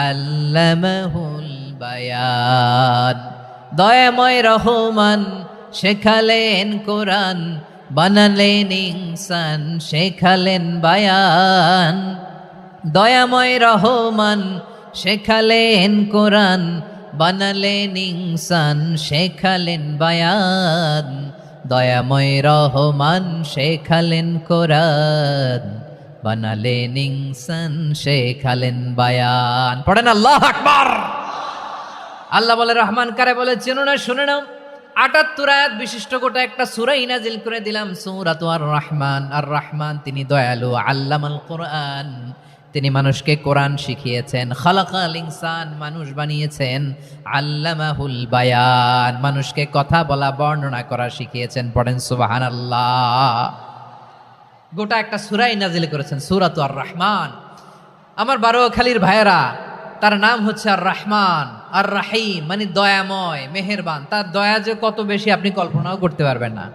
আল্লামাহুল বায়ান। দয়াময় রহমান শেখালেন কোরআন, বানালেন ইনসান শেখালেন বায়ান। দয়াময় রহমান শেখালেন কোরআন, বানালেন ইনসান শেখালেন বায়ান। দয়াময় রহমান শেখালেন কোরআন, বানালেন ইনসান শেখালেন বায়ান। পড়েন আল্লাহু আকবার। আল্লাহ বলে রহমান কারে বলে চেনো না, শুনে নাও। ৭৮ আয়াত বিশিষ্ট গোটা একটা সূরা নাজিল করে দিলাম, সূরাতু আর রহমান। আর রহমান তিনি দয়ালু, আল্লামাল কোরআন তিনি মানুষকে কোরআন শিখিয়েছেন, খালাকাল ইনসান মানুষ বানিয়েছেন, আল্লামাহুল বায়ান মানুষকে কথা বলা বর্ণনা করা শিখিয়েছেন। পড়েন সুবহানাল্লাহ। গোটা একটা সূরা নাজিল করেছেন, সূরাতু আর রহমান। আমার বারোয়াখালীর ভাইয়েরা, তার নাম হচ্ছে আর রহমান আর রাহিম, মানে দয়াময় মেহেরবান। তার দয়া যে কত বেশি আপনি কল্পনাও করতে পারবেন না,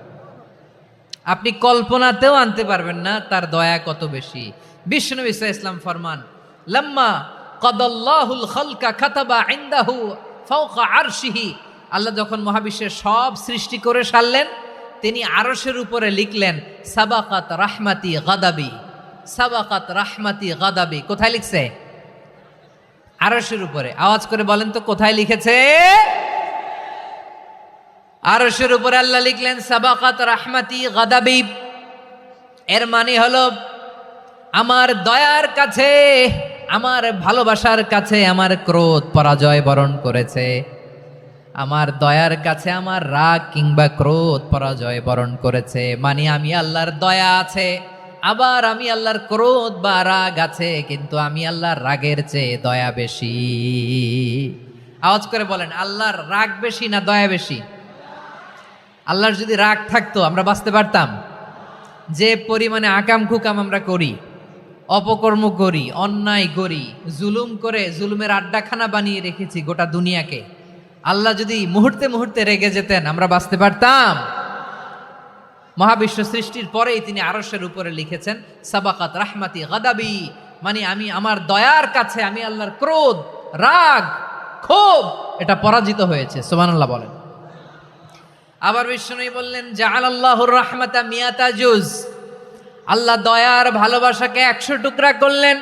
আপনি কল্পনাতেও আনতে পারবেন না তার দয়া কত বেশি। বিশ্বনবী সাল্লাল্লাহু আলাইহি ওয়াসাল্লাম ফরমান, লাম্মা কাদাল্লাহুল খালকা কাতাবা ইনদাহু ফাওকা আরশিহি। আল্লাহ যখন মহাবিশ্বের সব সৃষ্টি করে সারলেন, তিনি আরশের উপরে লিখলেন সাবাকাত রাহমাতি গাদাবি। সাবাকাত রাহমাতি গাদাবি কোথায় লিখছে? আরশের উপরে। আওয়াজ করে বলেন তো কোথায় লিখেছে? আরশের উপরে আল্লাহ লিখলেন সাবাকাত রাহমাতি গাদাবি। এর মানে হলো আমার দয়ার কাছে, আমার ভালোবাসার কাছে আমার ক্রোধ পরাজয় বরণ করেছে। আমার দয়ার কাছে আমার রাগ কিংবা ক্রোধ পরাজয় বরণ করেছে। মানে আমি আল্লাহর দয়া আছে, আবার আমি আল্লাহর ক্রোধ বা রাগ আছে, কিন্তু আমি আল্লাহর রাগের চেয়ে দয়া বেশি। আওয়াজ করে বলেন আল্লাহর রাগ বেশি না দয়া বেশি? আল্লাহর যদি রাগ থাকতো আমরা বাঁচতে পারতাম? যে পরিমাণে আকাম কুকাম আমরা করি, অপকর্ম করি, অন্যায় করি, জুলুম করে জুলুমের আড্ডাখানা বানিয়ে রেখেছি গোটা দুনিয়াকে, আল্লাহ যদি মুহূর্তে মুহূর্তে রেগে যেতেন আমরা বাঁচতে পারতাম? মহাবিশ্ব সৃষ্টির পরেই তিনি আরশের উপরে লিখেছেন সাবাকাত রাহমাতি গাদাবি, মানে আমি আমার দয়ার কাছে আমি আল্লাহর ক্রোধ, রাগ, ক্ষোভ এটা পরাজিত হয়েছে। সুবহানাল্লাহ বলেন। আবার বিষ্ণু বললেন জাআলাল্লাহুর রাহমাতা মিয়াতা জুজ। আল্লাহ দয়ার ভালোবাসাকে 100 টুকরা করলেন,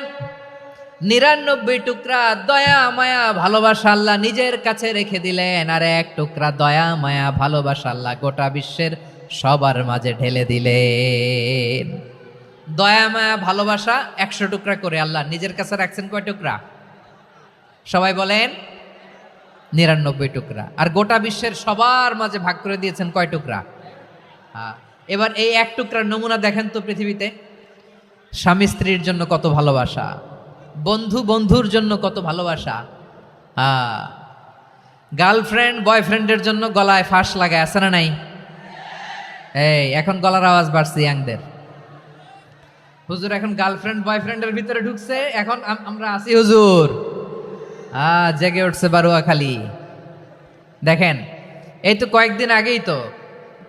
99 টুকরা দয়া মায়া ভালোবাসা আল্লাহ নিজের কাছে রেখে দিলেন, আর 1 টুকরা দয়া মায়া ভালোবাসা আল্লাহ গোটা বিশ্বের সবার মাঝে ঢেলে দিলেন। দয়া মায়া ভালোবাসা 100 টুকরা করে আল্লাহ নিজের কাছে রাখছেন কয় টুকরা? সবাই বলেন 99 টুকরা। আর গোটা বিশ্বের সবার মাঝে ভাগ করে দিয়েছেন কয় টুকরা? এবার এই 1 টুকরার নমুনা দেখেন তো পৃথিবীতে। স্বামী স্ত্রীর জন্য কত ভালোবাসা, বন্ধু বন্ধুর জন্য কত ভালোবাসা, গার্লফ্রেন্ড বয়ফ্রেন্ডের জন্য গলায় ফাঁস লাগায়, আছে না নাই? এই এখন গলার আওয়াজ বাড়ছে ইয়াংদের। হুজুর এখন গার্লফ্রেন্ড বয়ফ্রেন্ডের ভিতরে ঢুকছে, এখন আমরা আছি হুজুর। জেগে উঠছে বারোয়াখালী। দেখেন এই তো কয়েকদিন আগেই তো,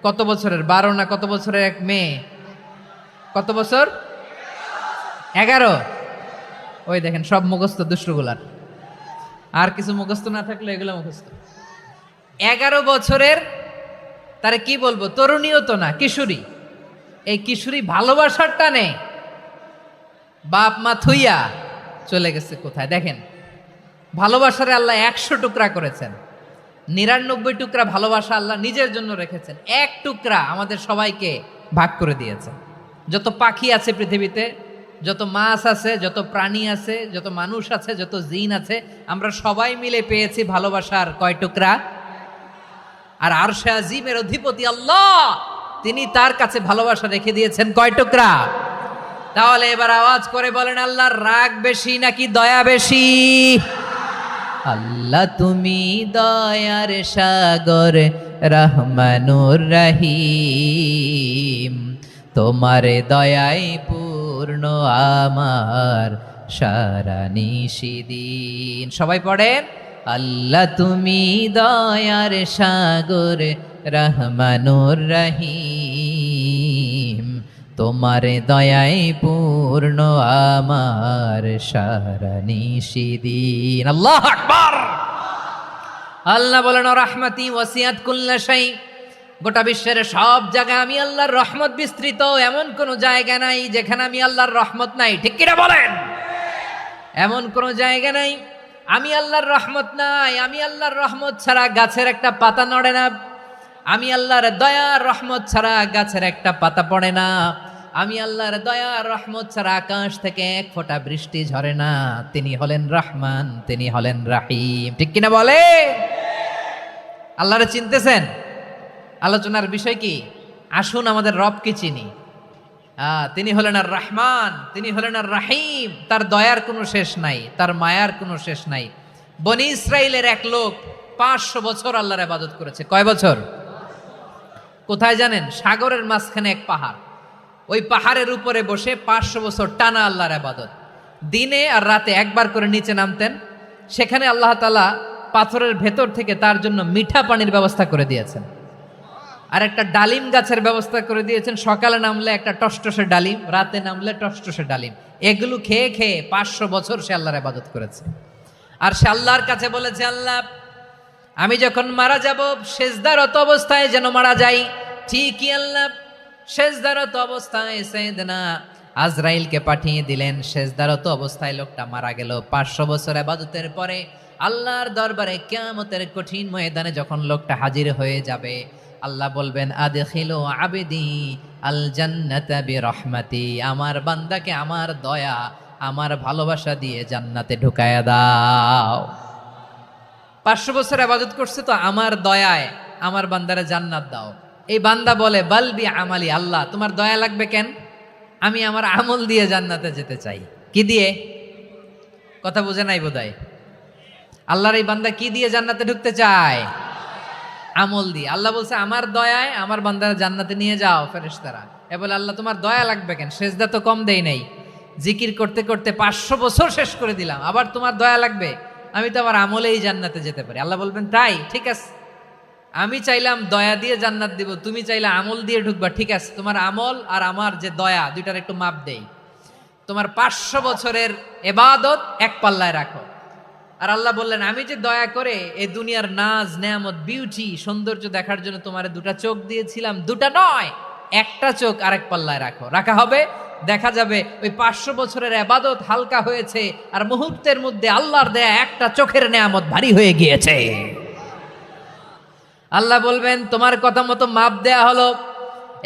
কত বছরের 12 না কত বছরের এক মেয়ে, কত বছর? 11। ওই দেখেন সব মুখস্থ দুষ্টগুলার, আর কিছু মুখস্থ না থাকলে এগুলো মুখস্থ। 11 বছরের, তারে কি বলবো, তরুণীও তো না, কিশোরী। এই কিশোরী ভালোবাসার টানে বাপ মা থুইয়া চলে গেছে কোথায়? দেখেন ভালোবাসারে আল্লাহ 100 টুকরা করেছেন, 99 টুকরা ভালোবাসা আল্লাহ নিজের জন্য রেখেছেন, 1 টুকরা আমাদের সবাইকে ভাগ করে দিয়েছেন। যত পাখি আছে পৃথিবীতে, যত মাছ আছে, যত প্রাণী আছে, যত মানুষ আছে, যত জিন আছে, আমরা সবাই মিলে পেয়েছি ভালোবাসার কয় টুকরা? আর আরশে আজিমের অধিপতি আল্লাহ তিনি তার কাছে ভালোবাসা রেখে দিয়েছেন কয় টুকরা? তাহলে এবার আওয়াজ করে বলেন, আল্লাহর রাগ বেশি নাকি দয়া বেশি? আল্লাহ তুমি দয়ার সাগর, রহমানুর রহিম, তোমার দয়াই পূর্ণ আমার সারা নিশিদিন। সবাই পড়েন, আল্লাহ তুমি দয়ার সাগর, রহমানুর রহিম, তোমার দয়াই পূর্ণ আমার সারা নিশিদিন। আল্লাহু আকবার। আল্লাহ বলেন, রাহমাতি ওয়াসিআত কুল্লা শাই, গোটা বিশ্বের সব জায়গায় আমি আল্লাহর রহমত বিস্তৃত, এমন কোন জায়গা নাই যেখানে আমি আল্লাহর রহমত নাই। ঠিক কিনা বলেন? এমন কোন জায়গা নাই আমি আল্লাহর রহমত নাই। আমি আল্লাহর রহমত ছাড়া গাছের একটা পাতা নড়ে না। আমি আল্লাহর দয়ার রহমত ছাড়া গাছের একটা পাতা পড়ে না। আমি আল্লাহর দয়ার রহমত ছাড়া আকাশ থেকে এক ফোঁটা বৃষ্টি ঝরে না। তিনি হলেন রহমান, তিনি হলেন রাহিম। ঠিক কিনা বলে? আল্লাহরে চিনতেছেন? আলোচনার বিষয় কি? আসুন আমাদের রবকে চিনি। তিনি হলেন আর রহমান, তিনি হলেন আর রাহিম। তার দয়ার কোনো শেষ নাই, তার মায়ার কোনো শেষ নাই। বনি ইসরাইলের এক লোক 500 বছর আল্লাহর ইবাদত করেছে। কয় বছর? কোথায় জানেন? সাগরের মাঝখানে এক পাহাড়। ওই পাহাড়ের উপরে বসে 500 বছর টানা আল্লাহর ইবাদত। দিনে আর রাতে একবার করে নিচে নামতেন। সেখানে আল্লাহ তাআলা পাথরের ভেতর থেকে তার জন্য মিঠা পানির ব্যবস্থা করে দিয়েছেন, আর একটা ডালিম গাছের ব্যবস্থা করে দিয়েছেন। সকালে নামলে একটা টসটসে ডালিম, রাতে নামলে টসটসে ডালিম। এগুলো খেয়ে খেয়ে 500 বছর সে আল্লাহর ইবাদত করেছে। আর সে আল্লাহর কাছে বলেছে, আল্লাহ আমি যখন মারা যাব সেজদারত অবস্থায় যেন মারা যাই। ঠিকই আল্লাহ সেজদারত অবস্থায় সাইয়েদনা আজরাইলকে পাঠিয়ে দিলেন। সেজদারত অবস্থায় লোকটা মারা গেল। 500 বছর ইবাদতের পরে আল্লাহর দরবারে কিয়ামতের কঠিন ময়দানে যখন লোকটা হাজির হয়ে যাবে, আল্লাহ বলবেন, আদখিলু আবদি আল জান্নাতা বিরহমাতি, আমার বান্দাকে আমার দয়া, আমার ভালোবাসা দিয়ে জান্নাতে ঢুকায়া দাও। 500 বছর ইবাদত করছে তো আমার দয়ায় আমার বান্দারে জান্নাত দাও। এই বান্দা বলে, বালবি আমালি, আল্লাহ তোমার দয়া লাগবে কেন? আমি আমার আমল দিয়ে জান্নাতে যেতে চাই। কি দিয়ে? কথা বুঝে নাই বোধহয়। আল্লাহর এই বান্দা কি দিয়ে জান্নাতে ঢুকতে চায়? আমল দিয়ে। আল্লাহ বলছে, আমার দয়ায় আমার বান্দারা জান্নাতে নিয়ে যাও ফেরেশতারা। এ বলে, আল্লাহ তোমার দয়া লাগবে কেন? সেজদা তো কম দেই নাই, জিকির করতে করতে 500 বছর শেষ করে দিলাম, আবার তোমার দয়া লাগবে? আমি তো আমার আমলেই জান্নাতে যেতে পারি। আল্লাহ বলবেন, তাই ঠিক আছে, আমি চাইলাম দয়া দিয়ে জান্নাত দিব, তুমি চাইলে আমল দিয়ে ঢুকবা। ঠিক আছে, তোমার আমল আর আমার যে দয়া, দুইটার একটু মাপ দেই। তোমার 500 বছরের ইবাদত এক পাল্লায় রাখো। আর আল্লাহ বললেন, আমি যে দয়া করে এই দুনিয়ার নাজ নেয়ামত বিউটি সৌন্দর্য দেখার জন্য তোমার 2টা চোখ দিয়েছিলাম, 2টা নয়, একটা চোখ আরেক পাল্লায় রাখো। রাখা হবে, দেখা যাবে ওই 500 বছরের ইবাদত হালকা হয়েছে, আর মুহূর্তের মধ্যে আল্লাহর দেয়া একটা চোখের নেয়ামত ভারী হয়ে গিয়েছে। আল্লাহ বলবেন, তোমার কথা মতো মাপ দেয়া হলো,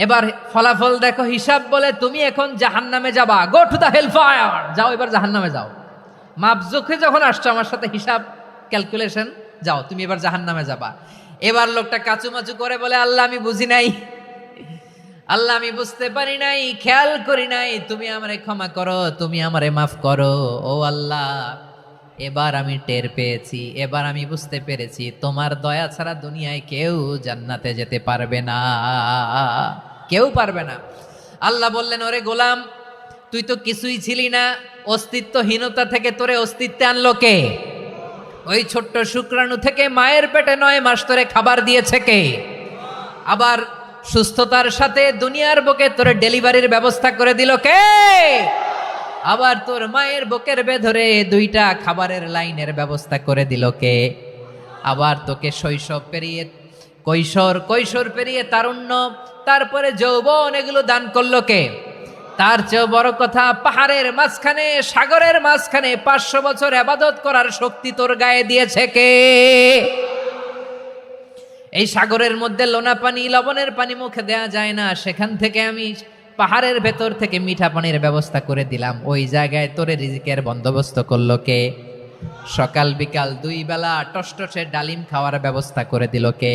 এবার ফলাফল দেখো। হিসাব বলে, তুমি এখন জাহান্নামে যাবা, go to the hell fire, যাও এবার জাহান্নামে যাও। মাপ জোখে যখন আসছো আমার সাথে হিসাব ক্যালকুলেশন, যাও তুমি এবার জাহান্নামে যাবা। এবার লোকটা কাচুমাচু করে বলে, আল্লাহ আমি বুঝি নাই, আল্লাহ আমি বুঝতে পারি নাই, খেয়াল করি নাই, তুমি আমারে ক্ষমা করো, তুমি আমারে মাফ করো। ও আল্লাহ, এবার আমি টের পেয়েছি, এবার আমি বুঝতে পেরেছি, তোমার দয়া ছাড়া দুনিয়ায় কেউ জান্নাতে যেতে পারবে না, কেউ পারবে না। আল্লাহ বললেন, ওরে গোলাম, তুই তো কিছুই ছিলি না, অস্তিত্বহীনতা থেকে তোরে অস্তিত্বে আনলো কে? ওই ছোট্ট শুক্রাণু থেকে মায়ের পেটে 9 মাস তোরে খাবার দিয়েছে কে? আবার সুস্থতার সাথে দুনিয়ার বুকে তোরে ডেলিভারির ব্যবস্থা করে দিল কে? আবার তোর মায়ের বুকের ভেতরে 2টা খাবারের লাইনের ব্যবস্থা করে দিল কে? আবার তোকে শৈশব পেরিয়ে কৈশোর পেরিয়ে তারুণ্য, তারপরে যৌবন, এগুলো দান করলো কে? তার চেয়েও বড় কথা, পাহাড়ের মাঝখানে, সাগরের মাঝখানে 500 বছর ইবাদত করার শক্তি তোর গায়ে দিয়েছে কে? এই সাগরের মধ্যে লোনা পানি, লবণের পানি মুখে দেয়া যায় না, সেখান থেকে আমি পাহাড়ের ভেতর থেকে মিঠা পানির ব্যবস্থা করে দিলাম। ওই জায়গায় তোরে রিজিকের বন্দোবস্ত করলো কে? সকাল বিকাল 2 বেলা টসটসে ডালিম খাওয়ার ব্যবস্থা করে দিল কে?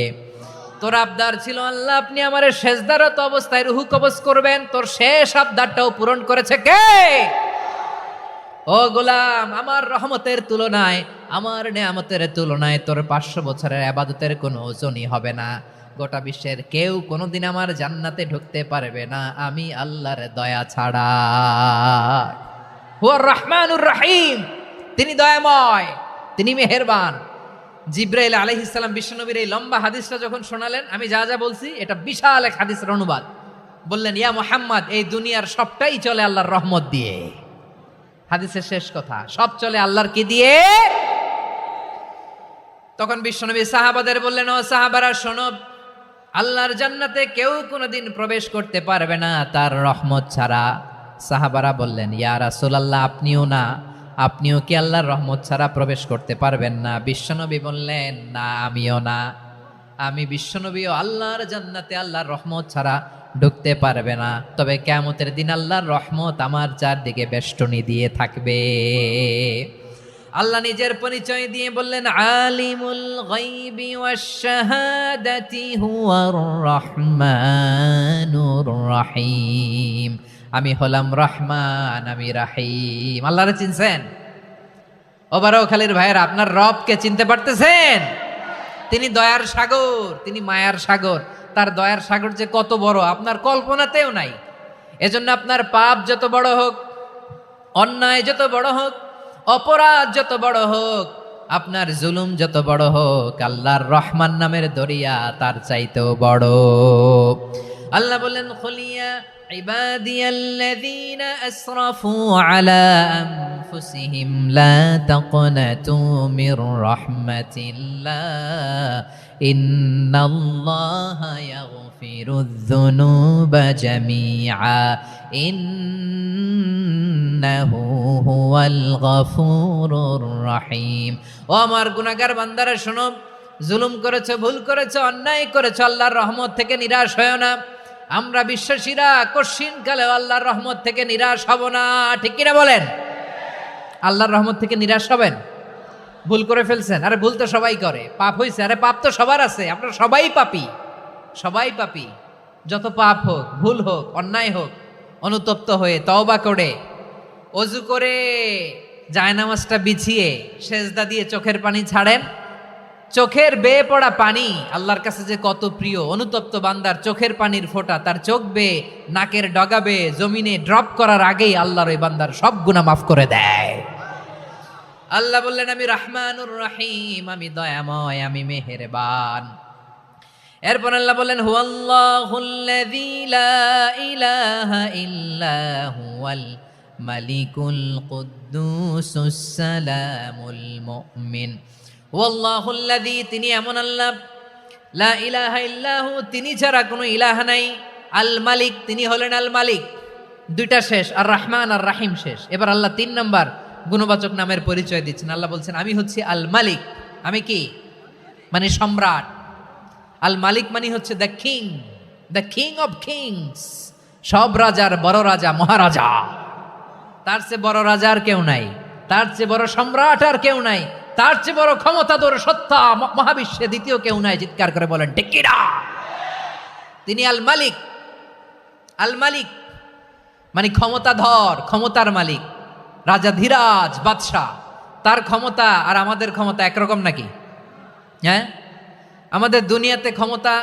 তোর আবদার ছিল আল্লাহ আপনি আমার সেজদারত অবস্থায় রুহু কবজ করবেন, তোর শেষ আবদারটাও পূরণ করেছে কে? ও গোলাম, আমার রহমতের তুলনায়, আমার নেয়ামতের তুলনায় তোর 500 বছরের ইবাদতের কোনো ওজনই হবে না। গোটা বিশ্বের কেউ কোনোদিন আমার জান্নাতে ঢুকতে পারবে না আমি আল্লাহর দয়া ছাড়া। হুয়ার রহমানুর রহিম, তিনি দয়াময়, তিনি মেহেরবান। জিব্রাইল আলাইহিস সালাম বিশ্বনবীর এই লম্বা হাদিসটা যখন শোনালেন, আমি যা যা বলছি এটা বিশাল এক হাদিসের অনুবাদ। বললেন, ইয়া মুহাম্মদ, এই দুনিয়ার সবটাই চলে আল্লাহর রহমত দিয়ে। হাদিসের শেষ কথা, সব চলে আল্লাহর কি দিয়ে? তখন বিশ্বনবী সাহাবাদের বললেন, ও সাহাবারা শোনো, আল্লাহর জান্নাতে কেউ কোনোদিন প্রবেশ করতে পারবে না তার রহমত ছাড়া। সাহাবারা বললেন, ইয়া রাসূলুল্লাহ, আপনিও না? আপনিও কি আল্লাহর রহমত ছাড়া প্রবেশ করতে পারবেন না? বিশ্বনবী বললেন, না, আমিও না। আমি বিশ্বনবীও আল্লাহর জান্নাতে আল্লাহর রহমত ছাড়া ঢুকতে পারবে না। তবে কিয়ামতের দিন আল্লাহর রহমত আমার চারদিকে বেষ্টনী দিয়ে থাকবে। আল্লাহ নিজের পরিচয় দিয়ে বললেন, আলিমুল গায়বি ওয়াশ শাহাদাতি হুয়ার রহমানুর রহিম। আমি হলাম রহমান, আমি রাহিম। আল্লাহরে চিনছেন? ওবারও খালির ভাইয়েরা, আপনার রবকে চিনতে পারতেছেন? তিনি দয়ার সাগর, তিনি মায়ার সাগর। তার দয়ার সাগর যে কত বড় আপনার কল্পনাতেও নাই। এজন্য আপনার পাপ যত বড় হোক, অন্যায় যত বড় হোক, অপরাধ যত বড় হোক, আপনার জুলুম যত বড় হোক, আল্লাহর রহমান নামের দরিয়া তার চাইতেও বড়। আল্লাহ বললেন, খুলিয়া ইবাদিয়াল্লাযীনা আসরাফু আলা আনফুসিহিম লা তাকনাতু মির রাহমাতিল্লাহ ইন্নাল্লাহা ইয়াগফিরুয যুনুবা জামিআ ইন্নাহু হুয়াল গফুরুর রহিম। ও আমার গুনাহগার বান্দারা শোনো, জুলুম করেছো, ভুল করেছো, অন্যায় করেছো, আল্লাহর রহমত থেকে নিরাশ হয়ো না। আমরা বিশ্বাসীরা কশিনকালে আল্লাহর রহমত থেকে নিরাশ হব না, ঠিক কিনা বলেন? আল্লাহর রহমত থেকে নিরাশ হবেন? ভুল করে ফেলছেন, আরে ভুল তো সবাই করে। পাপ হয়েছে, আরে পাপ তো সবার আছে, আমরা সবাই পাপী, সবাই পাপী। যত পাপ হোক, ভুল হোক, অন্যায় হোক, অনুতপ্ত হয়ে তওবা করে, ওযু করে, জায়নামাজটা বিছিয়ে সেজদা দিয়ে চোখের পানি ছাড়েন। চোখের বেয়ে পড়া পানি আল্লাহর কাছে যে কত প্রিয়। অনুতপ্ত বান্দার চোখের পানির ফোঁটা তার চোখ বেয়ে, নাকের ডগা বেয়ে জমিনে ড্রপ করার আগেই আল্লাহর ওই বান্দার সব গুনাহ মাফ করে দেয়। আল্লাহ বললেন, আমি রহমানুর রহিম, আমি দয়াময়, আমি মেহেরবান। এরপর আল্লাহ বললেন, হুয়াল্লাহুল্লাযী লা ইলাহা ইল্লা হুয়াল মালিকুল কুদ্দুসুস সালামুল মুমিন। ওয়াল্লাহুল্লাযী, তিনি এমন আল্লাহ, লা ইলাহা ইল্লাহু, তিনি ছাড়া কোনো ইলাহ নাই। আল মালিক, তিনি হলেন আল মালিক। দুইটা শেষ, আর রহমান আর রাহিম শেষ। এবার আল্লাহ 3 নম্বর গুণবাচক নামের পরিচয় দিচ্ছেন। আল্লাহ বলছেন, আমি হচ্ছি আল মালিক। আমি কি? মানে সম্রাট। আল মালিক মানে হচ্ছে the king, the king of kings. সব রাজার বড় রাজা, মহারাজা। তার চেয়ে বড় রাজা আর কেউ নাই, তার চেয়ে বড় সম্রাট আর কেউ নাই, তার চেয়ে বড় ক্ষমতাধর সত্তা মহাবিশ্বে দ্বিতীয় কেউ নাই। চিৎকার করে বলেন ঠিক কিনা? তিনি আল মালিক। আল মালিক মানে ক্ষমতাধর, ক্ষমতার মালিক, রাজা ধীরাজ বাদশাহ। তার ক্ষমতা আর আমাদের ক্ষমতা একরকম নাকি? হ্যাঁ, আমাদের দুনিয়াতে ক্ষমতা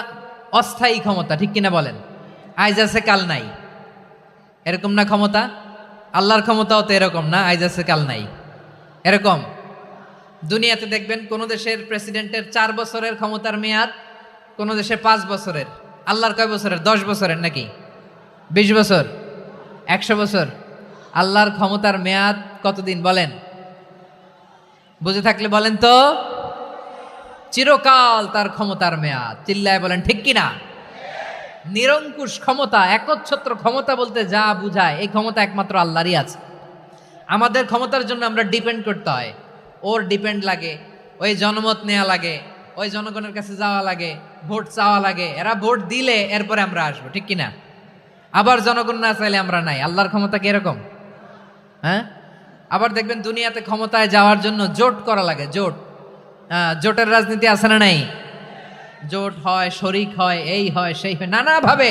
অস্থায়ী ক্ষমতা, ঠিক কিনা বলেন? আইজ আছে কাল নাই, এরকম না ক্ষমতা? আল্লাহর ক্ষমতাও তো এরকম না, আইজ আছে কাল নাই এরকম। দুনিয়াতে দেখবেন কোন দেশের প্রেসিডেন্টের 4 বছরের ক্ষমতার মেয়াদ, কোন দেশে 5 বছরের। আল্লাহর কয় বছরের? 10 বছরের নাকি 20 বছর, 100 বছর? আল্লাহর ক্ষমতার মেয়াদ কতদিন বলেন? বুঝে থাকলে বলেন তো। চিরকাল তার ক্ষমতার মেয়াদ। চিল্লায় বলেন ঠিক কিনা? নিরঙ্কুশ ক্ষমতা, একচ্ছত্র ক্ষমতা বলতে যা বুঝায়, এই ক্ষমতা একমাত্র আল্লাহরই আছে। আমাদের ক্ষমতার জন্য আমরা ডিপেন্ড করতে হয়, ওর ডিপেন্ড লাগে, ওই জনমত নেওয়া লাগে, ওই জনগণের কাছে যাওয়া লাগে, ভোট চাওয়া লাগে, এরা ভোট দিলে এরপরে আমরা আসবো, ঠিক কিনা? আবার জনগণ না চাইলে আমরা নাই। আল্লাহর ক্ষমতা কি এরকম? হ্যাঁ, আবার দেখবেন দুনিয়াতে ক্ষমতায় যাওয়ার জন্য জোট করা লাগে, জোট। জোটের রাজনীতি আছে না নাই? জোট হয়, শরিক হয়, এই হয় সেই হয়, নানাভাবে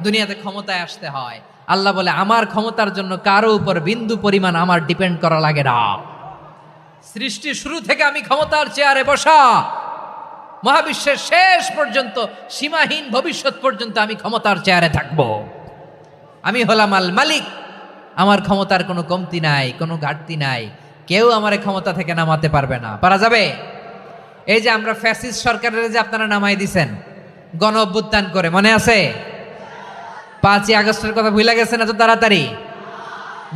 দুনিয়াতে ক্ষমতায় আসতে হয়। আল্লাহ বলে আমার ক্ষমতার জন্য কারো উপর বিন্দু পরিমাণ আমার ডিপেন্ড করা লাগে না। সৃষ্টির শুরু থেকে আমি ক্ষমতার চেয়ারে বসা, মহাবিশ্বের শেষ পর্যন্ত, সীমাহীন ভবিষ্যৎ পর্যন্ত আমি ক্ষমতার চেয়ারে থাকব। আমি হলাম আল মালিক, আমার ক্ষমতার কোনো কমতি নাই, কোনো ঘাটতি নাই, কেউ আমার ক্ষমতা থেকে নামাতে পারবে না। পারা যাবে? এই যে আমরা ফ্যাসিস্ট সরকারের যে আপনারা নামাই দিছেন গণ অভ্যুত্থান করে, মনে আছে? 5ই আগস্টের কথা ভুলে গেছেন এত তাড়াতাড়ি?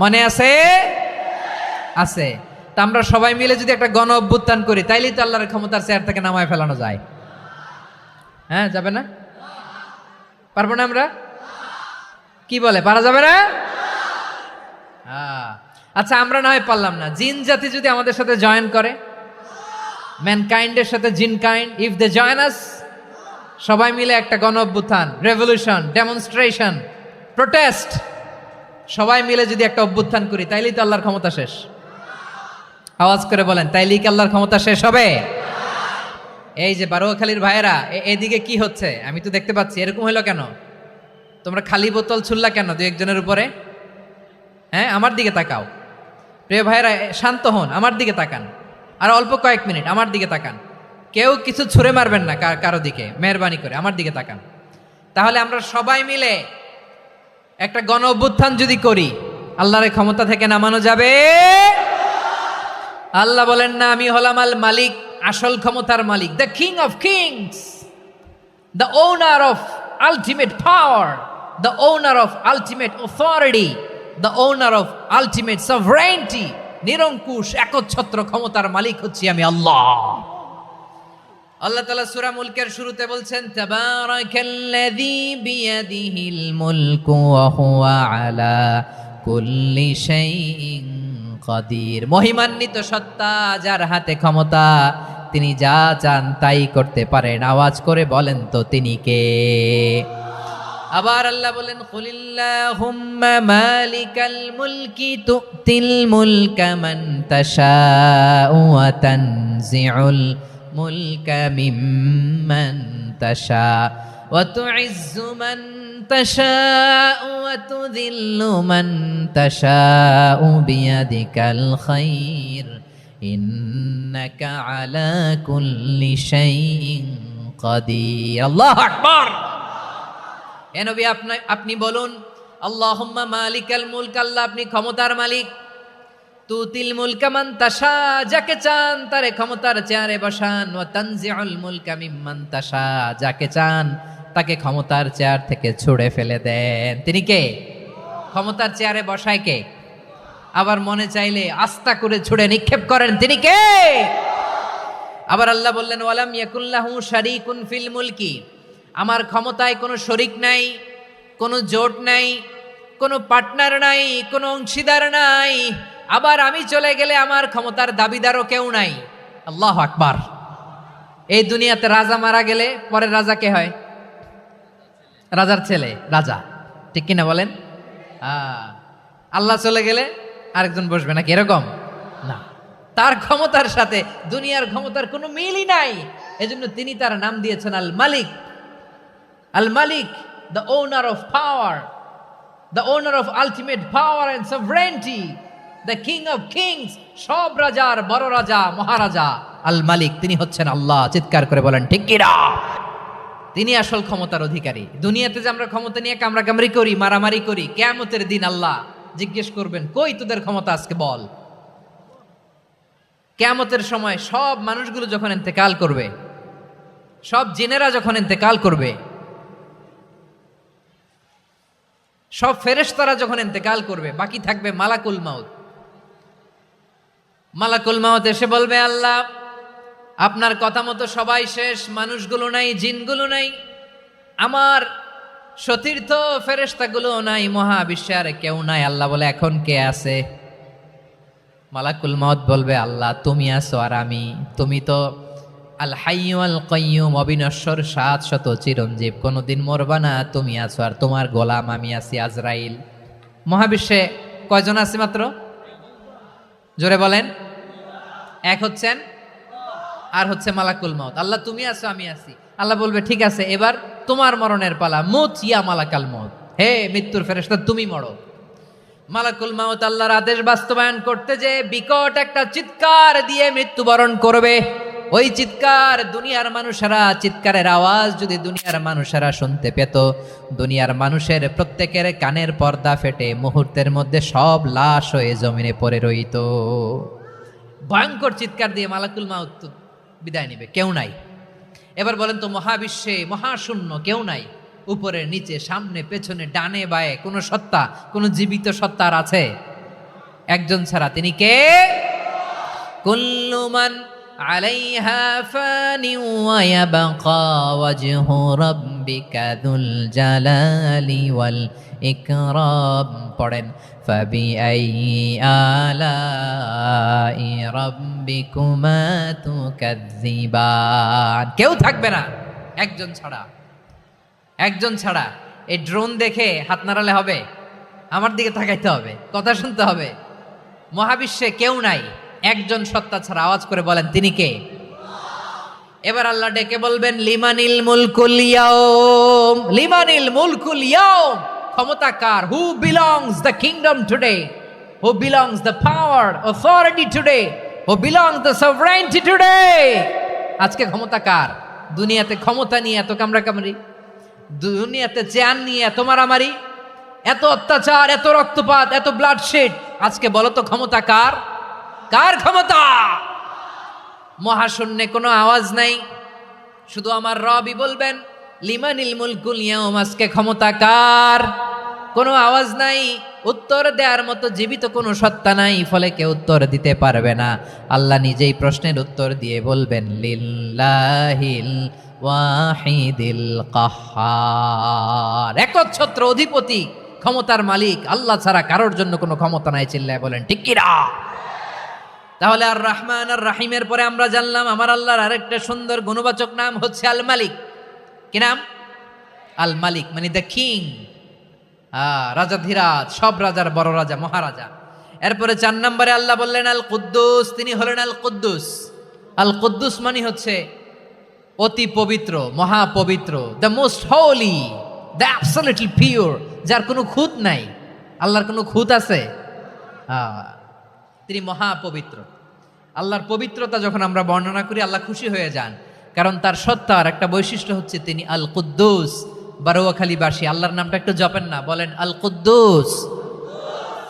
মনে আছে? আছে। তা আমরা সবাই মিলে যদি একটা গণ অভ্যুত্থান করি, তাইলেই তো আল্লাহর ক্ষমতার চেয়ার থেকে নামায় ফেলানো যায়। হ্যাঁ, যাবে না? পারবো না আমরা? কি বলে, পারা যাবে না? আচ্ছা, আমরা না হয় পারলাম না, জিন জাতি যদি আমাদের সাথে জয়েন করে, ম্যানকাইন্ডের সাথে জিনকাইন্ড, ইফ দে জয়েন আস, সবাই মিলে একটা গণ অভ্যুত্থান, রেভলিউশন, ডেমনস্ট্রেশন, প্রোটেস্ট, সবাই মিলে যদি একটা অভ্যুত্থান করি, তাইলেই তো আল্লাহর ক্ষমতা শেষ। আওয়াজ করে বলেন, তাইলেই কি আল্লাহর ক্ষমতা শেষ হবে? এই যে বারোয়াখালীর ভাইয়েরা, এদিকে কি হচ্ছে আমি তো দেখতে পাচ্ছি, এরকম হইলো কেন? তোমরা খালি বোতল ছুড়লা কেন দু একজনের উপরে? হ্যাঁ, আমার দিকে তাকাও। প্রিয় ভাইয়েরা, শান্ত হন, আমার দিকে তাকান, আর অল্প কয়েক মিনিট আমার দিকে তাকান। কেউ কিছু ছুঁড়ে মারবেন না কারো দিকে, মেহরবানি করে আমার দিকে তাকান। তাহলে আমরা সবাই মিলে একটা গণ অভ্যুত্থান যদি করি, আল্লাহর ক্ষমতা থেকে নামানো যাবে? আল্লাহ বলেন না, আমি হলাম আল মালিক, আসল ক্ষমতার মালিক, the king of kings, the owner of ultimate power, the owner of ultimate authority, the owner of ultimate sovereignty. নিরঙ্কুশ একচ্ছত্র ক্ষমতার মালিক হচ্ছি আমি আল্লাহ। আল্লাহ তাআলা সূরা মুলকের শুরুতে বলছেন, তাবারাকাল্লাযী বিয়াদিহিল মুলকু ওয়া হুয়া আলা কুল্লি শাইইন কাদির। মহিমান্বিত সত্তা, যার হাতে ক্ষমতা, তিনি যা চান তাই করতে পারেন। আওয়াজ করে বলেন তো তিনি কে? আবার আল্লাহ বলেন, কুলিল্লাহুম্মা মালিকাল মুলকি তুতিল মুলকা মান তাশাউ ওয়া তানজিউল মুলকা মিম্মান তাশা ওয়া তুইজ্জু মান তাশাউ ওয়া তুযিল্লু মান তাশাউ বিয়াদিকাল খায়র ইন্নাকা আলা কুল্লি শাইইন কাদির। আল্লাহু আকবার। এ নবী, আপনি বলুন, আল্লাহুম্মা মালিকাল মুলক, আল্লাহ আপনি ক্ষমতার মালিক, তুতিল মুলকা মান তাশা, যাকে চান তারে ক্ষমতার চেয়ারে বসান, ওয়া তানজিউল মুলকা মিম্মান তাশা, যাকে চান তাকে ক্ষমতার চেয়ার থেকে ছুঁড়ে ফেলে দেন। তিনি কে? ক্ষমতার চেয়ারে বসায় কে? আবার মনে চাইলে আস্থা করে ছুঁড়ে নিক্ষেপ করেন, তিনি কে? আবার আল্লাহ বললেন, ওয়ালাম ইয়াকুল্লাহু শারীকুন ফিল মুলকি, আমার ক্ষমতায় কোনো শরিক নাই, কোনো জোট নাই, কোনো পার্টনার নাই, কোনো অংশীদার নাই। আবার আমি চলে গেলে আমার ক্ষমতার দাবিদারও কেউ নাই। আল্লাহু আকবার। এই দুনিয়াতে রাজা মারা গেলে পরের রাজা কে হয়? রাজার ছেলে রাজা, ঠিক কিনা বলেন? আল্লাহ চলে গেলে আরেকজন বসবে নাকি? এরকম না, তার ক্ষমতার সাথে দুনিয়ার ক্ষমতার কোনো মিলই নাই। এজন্য তিনি তার নাম দিয়েছেন আল মালিক। আল মালিক, the owner of power, the owner of ultimate power and sovereignty, the king of kings, সব রাজার বড় রাজা, মহারাজা আল মালিক, তিনি হচ্ছেন আল্লাহ। চিৎকার করে বলেন ঠিক কিনা? তিনি আসল ক্ষমতার অধিকারী। দুনিয়াতে যে আমরা ক্ষমতা নিয়ে কামড়াকামড়ি করি, মারামারি করি, কিয়ামতের দিন আল্লাহ জিজ্ঞেস করবেন, কই তোদের ক্ষমতা আজকে বল। কিয়ামতের সময় সব মানুষগুলো যখন ইন্তেকাল করবে, সব জিনেরা যখন ইন্তেকাল করবে, সব ফেরেশতারা যখন ইন্তেকাল করবে, বাকি থাকবে মালাকুল মাউত। মালাকুল মাউত এসে বলবে, আল্লাহ আপনার কথা মতো সবাই শেষ, মানুষগুলো নাই, জিনগুলো নাই, আমার সতীর্থ ফেরেশতাগুলো নাই, মহাবিশ্বে আর কেউ নাই। আল্লাহ বলে, এখন কে আছে? মালাকুল মাউত বলবে, আল্লাহ তুমি আছো আর আমি। তুমি তো আল হাইয়্যু আল কাইয়্যুম, অবিনশ্বর, শাশ্বত, চিরঞ্জীব, কোনোদিন মরবা না, তুমি আছো আর তোমার গোলাম আমি আছি আজরাইল। মহাবিশ্বে কয়জন আছে মাত্র? জোরে বলেন। এক হচ্ছেন, আর হচ্ছে মালাকুল মাউত। আল্লাহ তুমি আছো আমি আছি, আল্লাহ বলবে ঠিক আছে, এবার তোমার মরণের পালা, মুত ইয়া মালাকাল মউত, হে মৃত্যুর ফেরেশতা তুমি মরো। মালাকুল মাউত আল্লাহর আদেশ বাস্তবায়ন করতে যে বিকট একটা চিৎকার দিয়ে মৃত্যুবরণ করবে। ওই চিৎকার দুনিয়ার মানুষেরা, চিৎকারের আওয়াজ যদি দুনিয়ার মানুষেরা শুনতে পেত, দুনিয়ার মানুষের প্রত্যেকের কানের পর্দা ফেটে মুহূর্তের মধ্যে সব লাশ হয়ে জমিনে পড়ে রইত। ভয়ঙ্কর চিৎকার দিয়ে মালাকুল মাউত বিদায় নেবে, কেউ নাই। এবার বলেন তো, মহাবিশ্বে মহাশূন্য, কেউ নাই, উপরে নিচে সামনে পেছনে ডানে বায়ে কোনো সত্তা, কোনো জীবিত সত্তার আছে? একজন ছাড়া, তিনি কে? কুল্লু মান আলাইহা ফানি ওয়া ইয়াবকা ওয়াজহু রাব্বিকা যুল জালালি ওয়াল ইকরাম। পড়েন, ফাবিআইয়ি আলাই রাব্বিকুমা তুকাজ্জিবান। কেউ থাকবে না একজন ছাড়া, একজন ছাড়া। এই ড্রোন দেখে হাত নাড়ালে হবে? আমার দিকে তাকাইতে হবে, কথা শুনতে হবে। মহাবিশ্বে কেউ নাই, একজন সত্তা ছাড়া। আওয়াজ করে বলেন, তিনি কে? এবার আল্লাহ ডেকে বলবেন, লিমানিল মুলকুল ইয়াউম, লিমানিল মুলকুল ইয়াউম। ক্ষমতা কার? Who belongs the kingdom today, who belongs the power authority today, who belongs the sovereignty today. আজকে ক্ষমতা কার? দুনিয়াতে ক্ষমতা নিয়ে এত কামড়াকামড়ি, দুনিয়াতে চেয়ার নিয়ে এত মারামারি, এত অত্যাচার, এত রক্তপাত, এত ব্লাডশেড। আজকে বলো তো ক্ষমতা কার? কার ক্ষমতা? মহাশূন্যে কোনো আওয়াজ নাই, শুধু আমার রবই বলবেন, লিমানিল মুলকুল ইয়াউম। আজকে ক্ষমতা কার? কোনো আওয়াজ নাই, উত্তর দেওয়ার মতো জীবিত কোনো সত্তা নাই, ফলে কেউ উত্তর দিতে পারবে না। আল্লাহ নিজেই প্রশ্নের উত্তর দিয়ে বলবেন, লিল্লাহিল ওয়াহিদিল কাহ্হার। একচ্ছত্র অধিপতি, ক্ষমতার মালিক আল্লাহ ছাড়া কারোর জন্য কোনো ক্ষমতা নাই। চিল্লায় বলেন ঠিক কি না? তাহলে আর রহমান আর রাহিমের পরে আমরা জানলাম আমার আল্লাহর আরেকটা সুন্দর গুণবাচক নাম হচ্ছে আল মালিক। কি নাম? আল মালিক, মানে দ্য কিং, রাজাধিরাজ, সব রাজার বড় রাজা, মহারাজা। এরপরে 4 নম্বরে আল্লাহ বললেন আল কুদ্দুস, তিনি হলেন আল কুদ্দুস। আল কুদ্দুস মানে হচ্ছে অতি পবিত্র, মহাপবিত্র, the most holy, the absolutely pure, যার কোনো খুঁত নাই। আল্লাহর কোনো খুঁত আছে? তিনি মহাপবিত্র। আল্লাহর পবিত্রতা যখন আমরা বর্ণনা করি, আল্লাহ খুশি হয়ে যান, কারণ তার সত্তার একটা বৈশিষ্ট্য হচ্ছে তিনি আল কুদ্দুস। বারোয়াখালীবাসী আল্লাহর নামটা একটু জপেন না, বলেন আল কুদ্দুস।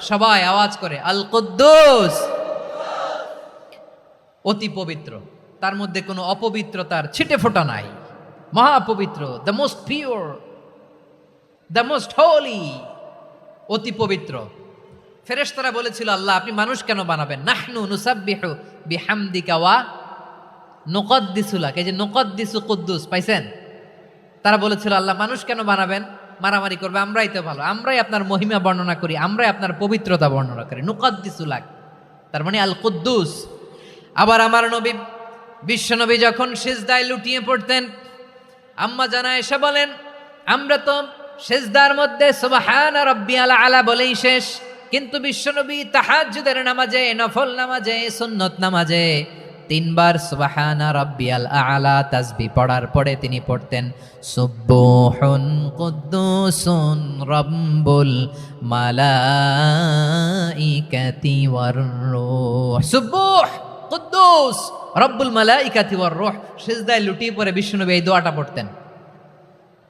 সবাই আওয়াজ করে আল কুদ্দুস। অতি পবিত্র, তার মধ্যে কোনো অপবিত্রতার ছিটে ফোঁটা নাই, মহাপবিত্র, the most pure, the most holy, অতি পবিত্র। ফেরেশতারা বলেছিল, আল্লাহ আপনি মানুষ কেন বানাবেন? নাহনু নুসাব্বিহু বিহামদিকা ওয়া নুকদ্দিসু লাক। এই যে নুকদ্দিসু কুদ্দুস পাইছেন? তারা বলেছিল, আল্লাহ মানুষ কেন বানাবেন? মারামারি করবে, আমরাই তো ভালো, আমরাই আপনার মহিমা বর্ণনা করি, আমরাই আপনার পবিত্রতা বর্ণনা করি। নুকদ্দিসু লাক, তার মানে আল কুদ্দুস। আবার আমার নবী, বিশ্বনবী যখন সিজদায় লুটিয়ে পড়তেন, আম্মা জানা এসে বলেন, আমরা তো সিজদার মধ্যে সুবহানা রাব্বিয়াল আলা বলেই শেষ, কিন্তু বিশ্বনবী তাহাজ্জুদের নামাজে, নফল নামাজে, সুন্নত নামাজে 3 বার সুবহানা রাব্বিয়াল আলা তাসবিহ পড়ার পরে তিনি পড়তেন সুবহুন কুদ্দুসুন রাব্বুল মালাইকাতি ওয়ার রূহ। সুবহ কুদ্দুস রব্বুল মালাইকাতি ওয়ার রূহ। সিজদায় লুটিয়ে পড়ে বিশ্বনবী এই দোয়াটা পড়তেন।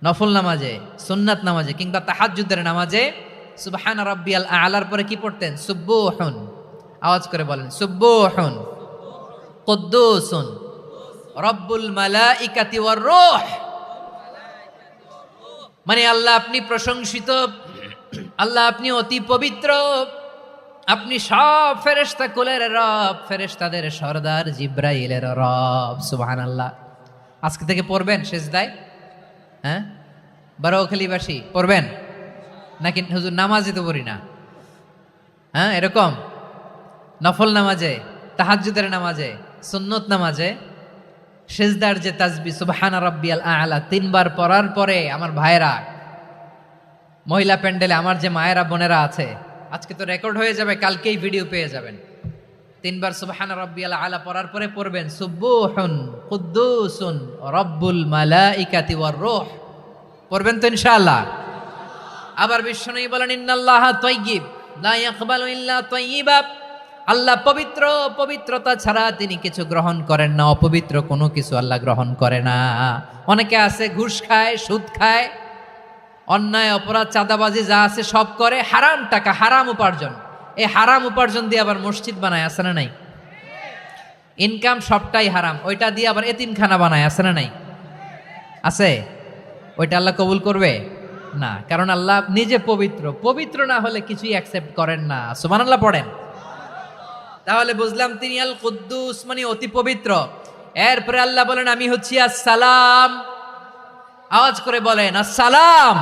নফল নামাজে, সুন্নাত নামাজে কিংবা তাহাজ্জুদের নামাজে সুবহান রাব্বিয়াল আলার পরে কি পড়তেন? সুবহুন। আওয়াজ করে বলেন সুবহুন কুদ্দুসুন রব্বুল মালাইকাতি ওয়ার রূহ। মানে আল্লাহ আপনি প্রশংসিত, আল্লাহ আপনি অতি পবিত্র, আপনি সব ফেরেশতা কুলের রব, ফেরেশতাদের সরদার জিব্রাইলের রব। সুবহানাল্লাহ। আজকে থেকে পড়বেন সিজদায়? হ্যাঁ, বারোখালীবাসী পড়বেন নাকি? হুজুর নামাজে তো পড়ি না। হ্যাঁ, এরকম নফল নামাজে, তাহাজ্জুদের নামাজে, সুন্নত নামাজে সিজদার যে তাসবিহ সুবহানা রাব্বিয়াল আ'লা 3 বার পড়ার পরে আমার ভাইরা, মহিলা প্যান্ডেলে আমার যে মায়েরা বোনেরা আছে, আজকে তো রেকর্ড হয়ে যাবে, কালকেই ভিডিও পেয়ে যাবেন। তিনবার সুবহান রাব্বিয়াল আলা পড়ার পরে পড়বেন সুবুহুন কুদ্দুসুন রব্বুল মালাইকাতি ওয়ার রূহ। পড়বেন তো ইনশাআল্লাহ। আবার বিশ্বনবী বলেন ইন্নাল্লাহা তাইয়্যিব লা ইয়াকবালু ইল্লা তাইয়্যিবা। আল্লাহ পবিত্র, পবিত্রতা ছাড়া তিনি কিছু গ্রহণ করেন না, অপবিত্র কোনো কিছু আল্লাহ গ্রহণ করে না। অনেকে আছে ঘুষ খায়, সুদ খায়, অন্যায় অপরাধ চাঁদাবাজি যা আছে সব করে, হারাম টাকা, হারাম উপার্জন। এই হারাম উপার্জন দিয়ে আবার মসজিদ বানায়, আছে না নাই? ইনকাম সবটাই হারাম, ওইটা দিয়ে আবার এতিমখানা বানায়, আছে না নাই? আছে। ওইটা আল্লাহ কবুল করবে না, কারণ আল্লাহ নিজে পবিত্র। পবিত্র না হলে কিছুই অ্যাকসেপ্ট করেন না। সুবহানাল্লাহ পড়েন। তাহলে বুঝলাম তিনি আল কুদ্দুস মানে অতি পবিত্র। এরপরে আল্লাহ বলেন আমি হচ্ছি আসসালাম। আওয়াজ করে বলেন আসসালাম।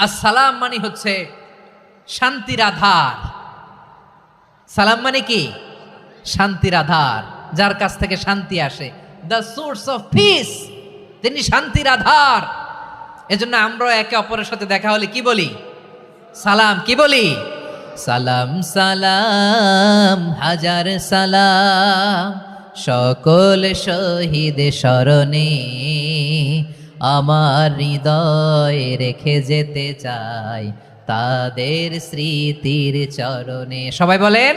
আসসালাম মানে হচ্ছে শান্তির আধার। সালাম মানে কি? শান্তির আধার, যার কাছ থেকে শান্তি আসে। দ্য সোর্স অফ পিস, তিনি শান্তির আধার। এজন্য আমরা একে অপরের সাথে দেখা হলে কি বলি? সালাম। কি বলি? সালাম সালাম হাজার সালাম সকল শহীদ স্মরণে আমার হৃদয় রেখে যেতে চাই তাদের স্মৃতির চরণে। সবাই বলেন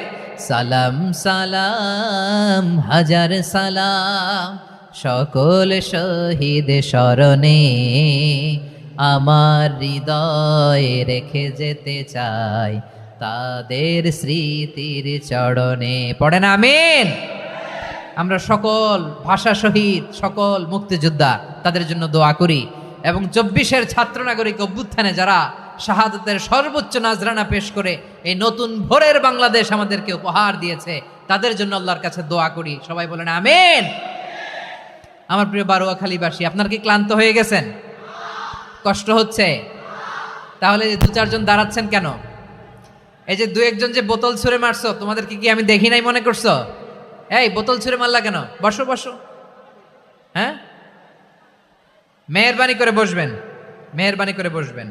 সালাম সালাম হাজার সালাম সকল শহীদ স্মরণে আমার হৃদয় রেখে যেতে চাই তাদের স্মৃতির চরণে। পড়েন আমিন। আমরা সকল ভাষা শহীদ, সকল মুক্তিযোদ্ধা, তাদের জন্য দোয়া করি। এবং 24-এর ছাত্র নাগরিক অভ্যুত্থানে যারা শাহাদাতের সর্বোচ্চ নাজরানা পেশ করে এই নতুন ভোরের বাংলাদেশ আমাদেরকে উপহার দিয়েছে, তাদের জন্য আল্লাহর কাছে দোয়া করি। সবাই বলেন আমিন। আমার প্রিয় বারোয়াখালীবাসী, আপনার কি ক্লান্ত হয়ে গেছেন? কষ্ট হচ্ছে? তাহলে 2-4 জন দাঁড়াচ্ছেন কেন? এই যে 2-1 জন যে বোতল ছুঁড়ে মারছো, তোমাদেরকে কি আমি দেখি নাই মনে করছো? এই বোতল ছুঁড়ে মারলা কেন? বসো বসো। হ্যাঁ, মেহেরবানি করে বসবেন, মেহেরবানি করে বসবেন।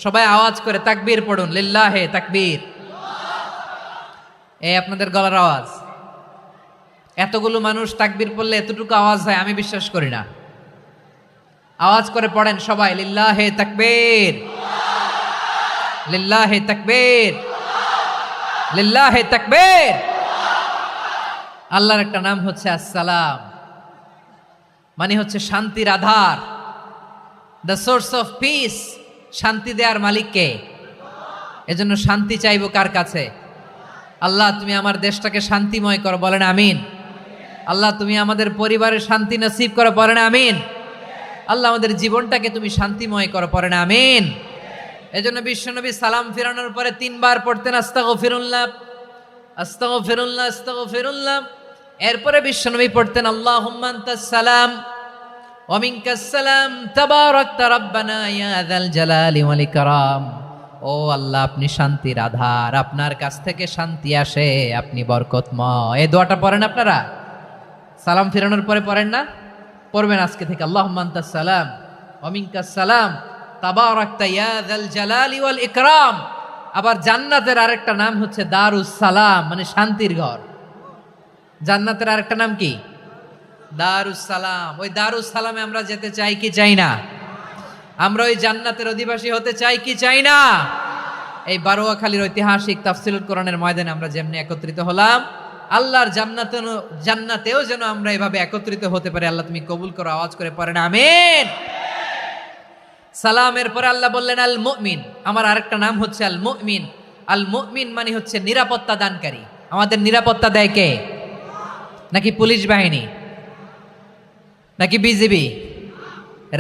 সবাই আওয়াজ করে তাকবীর পড়ুন, লিল্লাহে তাকবীর। এই আপনাদের গলার আওয়াজ। এতগুলো মানুষ তাকবীর পড়লে এতটুকু আওয়াজ হয় আমি বিশ্বাস করি না। আওয়াজ করে পড়েন সবাই, লিল্লাহে তাকবীর, লিল্লাহে তাকবীর, লিল্লাহে তাকবীর। আল্লাহর একটা নাম হচ্ছে আসসালাম, মানে হচ্ছে শান্তির আধার, দ্য সোর্স অফ পিস। শান্তি দেওয়ার মালিক কে? এজন্য শান্তি চাইবো কার কাছে? আল্লাহ তুমি আমার দেশটাকে শান্তিময় করো, বলেন আমিন। আল্লাহ তুমি আমাদের পরিবারের শান্তি নসিব করো, বলেন আমিন। আল্লাহ আমাদের জীবনটাকে তুমি শান্তিময় করো, পড়েন আমিন। এজন্য বিশ্বনবী সালাম ফিরানোর পরে 3 বার পড়তেন আস্তাগফিরুল্লাহ, আস্তাগফিরুল্লাহ, আস্তাগফিরুল্লাহ। এরপরে বিশ্বনবী পড়তেন আল্লাহুম্মা আনতাস সালাম ওয়া মিনকাস সালাম তাবারাকতা রাব্বানা ইয়া যাল জালালি ওয়াল ইকরাম। ও আল্লাহ আপনি শান্তির আধার, আপনার কাছ থেকে শান্তি আসে, আপনি বরকতময়। এই দোয়াটা পড়েন আপনারা? সালাম ফিরানোর পরে পড়েন না? পড়বেন আজকে থেকে। আল্লাহুম্মা আনতাস সালাম ওয়া মিনকাস সালাম তাবারাকতা ইয়া যাল জালালি ওয়াল ইকরাম। আবার জান্নাতের আরেকটা নাম হচ্ছে দারুস সালাম, মানে শান্তির ঘর। জান্নাতের আরেকটা নাম কি? দারুস সালাম। ওই দারুস সালামে আমরা যেতে চাই কি চাই না? আমরা ওই জান্নাতের অধিবাসী হতে চাই কি চাই না? এই বারোয়াখালীর ঐতিহাসিক তাফসীরুল কোরআনের ময়দানে আমরা যেমনি একত্রিত হলাম, আল্লাহর জান্নাতেও যেন আমরা এভাবে একত্রিত হতে পারি। আল্লাহ তুমি কবুল করো। আওয়াজ করে পড়েন আমিন। সালামের পরে আল্লাহ বললেন আল মুমিন। আমার আরেকটা নাম হচ্ছে আল মুমিন। আল মুমিন মানে হচ্ছে নিরাপত্তা দানকারী। আমাদের নিরাপত্তা দেয় কে? নাকি পুলিশ বাহিনী, নাকি বিজিবি,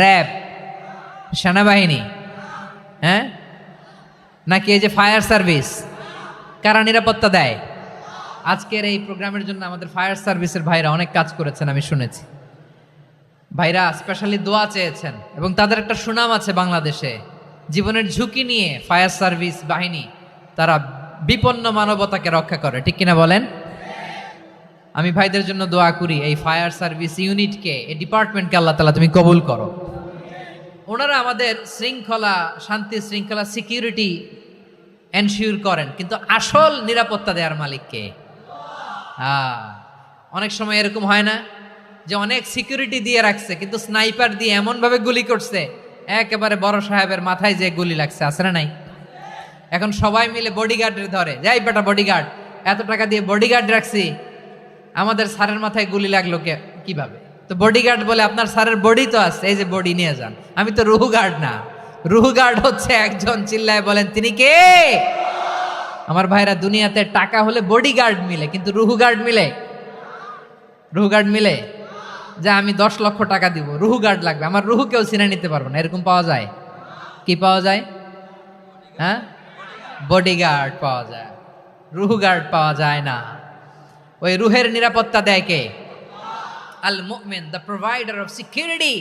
র্যাব, সেনাবাহিনী, হ্যাঁ, নাকি এই যে ফায়ার সার্ভিস? কারা নিরাপত্তা দেয়? আজকের এই প্রোগ্রামের জন্য আমাদের ফায়ার সার্ভিসের ভাইরা অনেক কাজ করেছেন, আমি শুনেছি। ভাইরা স্পেশালি দোয়া চেয়েছেন এবং তাদের একটা সুনাম আছে বাংলাদেশে। জীবনের ঝুঁকি নিয়ে ফায়ার সার্ভিস বাহিনী তারা বিপন্ন মানবতাকে রক্ষা করে, ঠিক কিনা বলেন? আমি ভাইদের জন্য দোয়া করি, এই ফায়ার সার্ভিস ইউনিটকে, এই ডিপার্টমেন্টকে আল্লাহ তাআলা তুমি কবুল করো। ওনারা আমাদের শৃঙ্খলা, শান্তি শৃঙ্খলা, সিকিউরিটি এনশিওর করেন, কিন্তু আসল নিরাপত্তা দেওয়ার মালিক কে? অনেক সময় এরকম হয় না যে অনেক সিকিউরিটি দিয়ে রাখছে, কিন্তু স্নাইপার দিয়ে এমন ভাবে গুলি করছে একেবারে বড় সাহেবের মাথায় যে গুলি লাগছে, আছে না নাই? এখন সবাই মিলে বডিগার্ডের ধরে, যাই বেটা বডিগার্ড, এত টাকা দিয়ে বডিগার্ড রাখছি, আমাদের স্যারের মাথায় গুলি লাগলো কিভাবে? তো বডিগার্ড বলে, আপনার স্যারের বডি তো আছে, এই যে বডি নিয়ে যান। আমি তো রুহু গার্ড না, রুহু গার্ড হচ্ছে একজন, চিল্লায় বলেন তিনি কে? আমার ভাইরা, দুনিয়াতে টাকা হলে বডিগার্ড মিলে, কিন্তু রুহু গার্ড মিলে? রুহু গার্ড মিলে? যে আমি 10 লক্ষ টাকা দিব, রুহু গার্ড লাগবে, আমার রুহু কেউ চিনে নিতে পারবো না, এরকম পাওয়া যায়? কি পাওয়া যায়? হ্যাঁ, বডিগার্ড পাওয়া যায়, রুহু গার্ড পাওয়া যায় না। ওই রুহের নিরাপত্তা দেয় কে? আল মুমিন, দ্য প্রোভাইডার অফ সিকিউরিটি।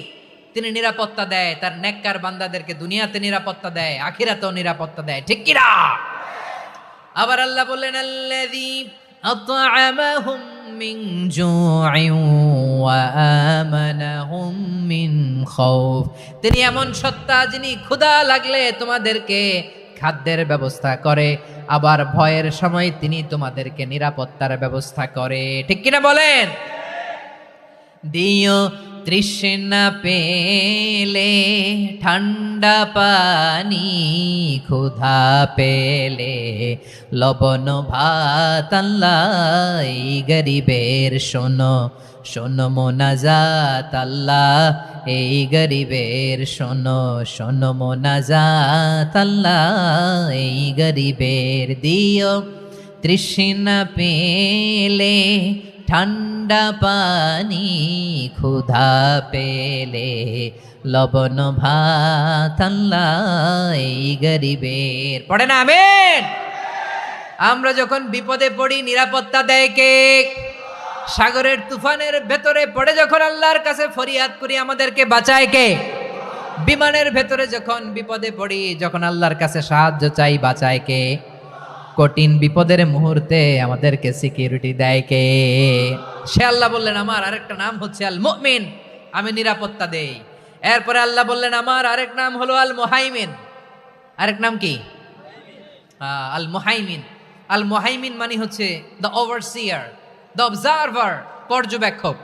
তিনি নিরাপত্তা দেয় তার নেককার বান্দাদেরকে, দুনিয়াতে নিরাপত্তা দেয়, আখিরাতেও নিরাপত্তা দেয়, ঠিক কি না? আবার আল্লাহ বললেন, আল্লাযী আত'আমাহুম মিন জু'ইন ওয়া আমানাহুম মিন খাউফ। তিনি এমন সত্তা যিনি ক্ষুধা লাগলে তোমাদেরকে খাদ্যের ব্যবস্থা করে, আবার ভয়ের সময় তিনি তোমাদেরকে নিরাপত্তার ব্যবস্থা করে, ঠিক কিনা বলেন? দিও তৃষ্ণা পেলে ঠান্ডা পানি, ক্ষুধা পেলে লবণ ভাত, আল্লাহ এই গরিবের শোনো শোনো মোনাজাত, আল্লাহ এই গরিবের শোনো শোনো মোনাজাত, আল্লাহ এই গরিবের। দিও তৃষ্ণা পেলে ঠান্ডা পানি, ক্ষুধা পেলে লবণ ভাত, আল্লাহ এই গরিবের। পড়ে না আমিন? আমরা যখন বিপদে পড়ি নিরাপত্তা দেয় কে? সাগরের তুফানের ভেতরে পড়ে যখন আল্লাহর কাছে ফরিয়াদ করি আমাদেরকে বাঁচায় কে? বিমানের ভেতরে যখন বিপদে পড়ি, যখন আল্লাহর কাছে সাহায্য চাই, বাঁচায় কে? কঠিন বিপদের মুহূর্তে আমাদেরকে সিকিউরিটি দেয় কে? সে আল্লাহ বললেন, আমার আরেকটা নাম হচ্ছে আল মুমিন, আমি নিরাপত্তা দেই। এরপরে আল্লাহ বললেন, আমার আরেক নাম হলো আল মুহাইমিন। আরেক নাম কি? আল মুহাইমিন। আল মুহাইমিন মানে হচ্ছে দ্য ওভারসিয়ার, দ্য অবজারভার, পর্যবেক্ষক,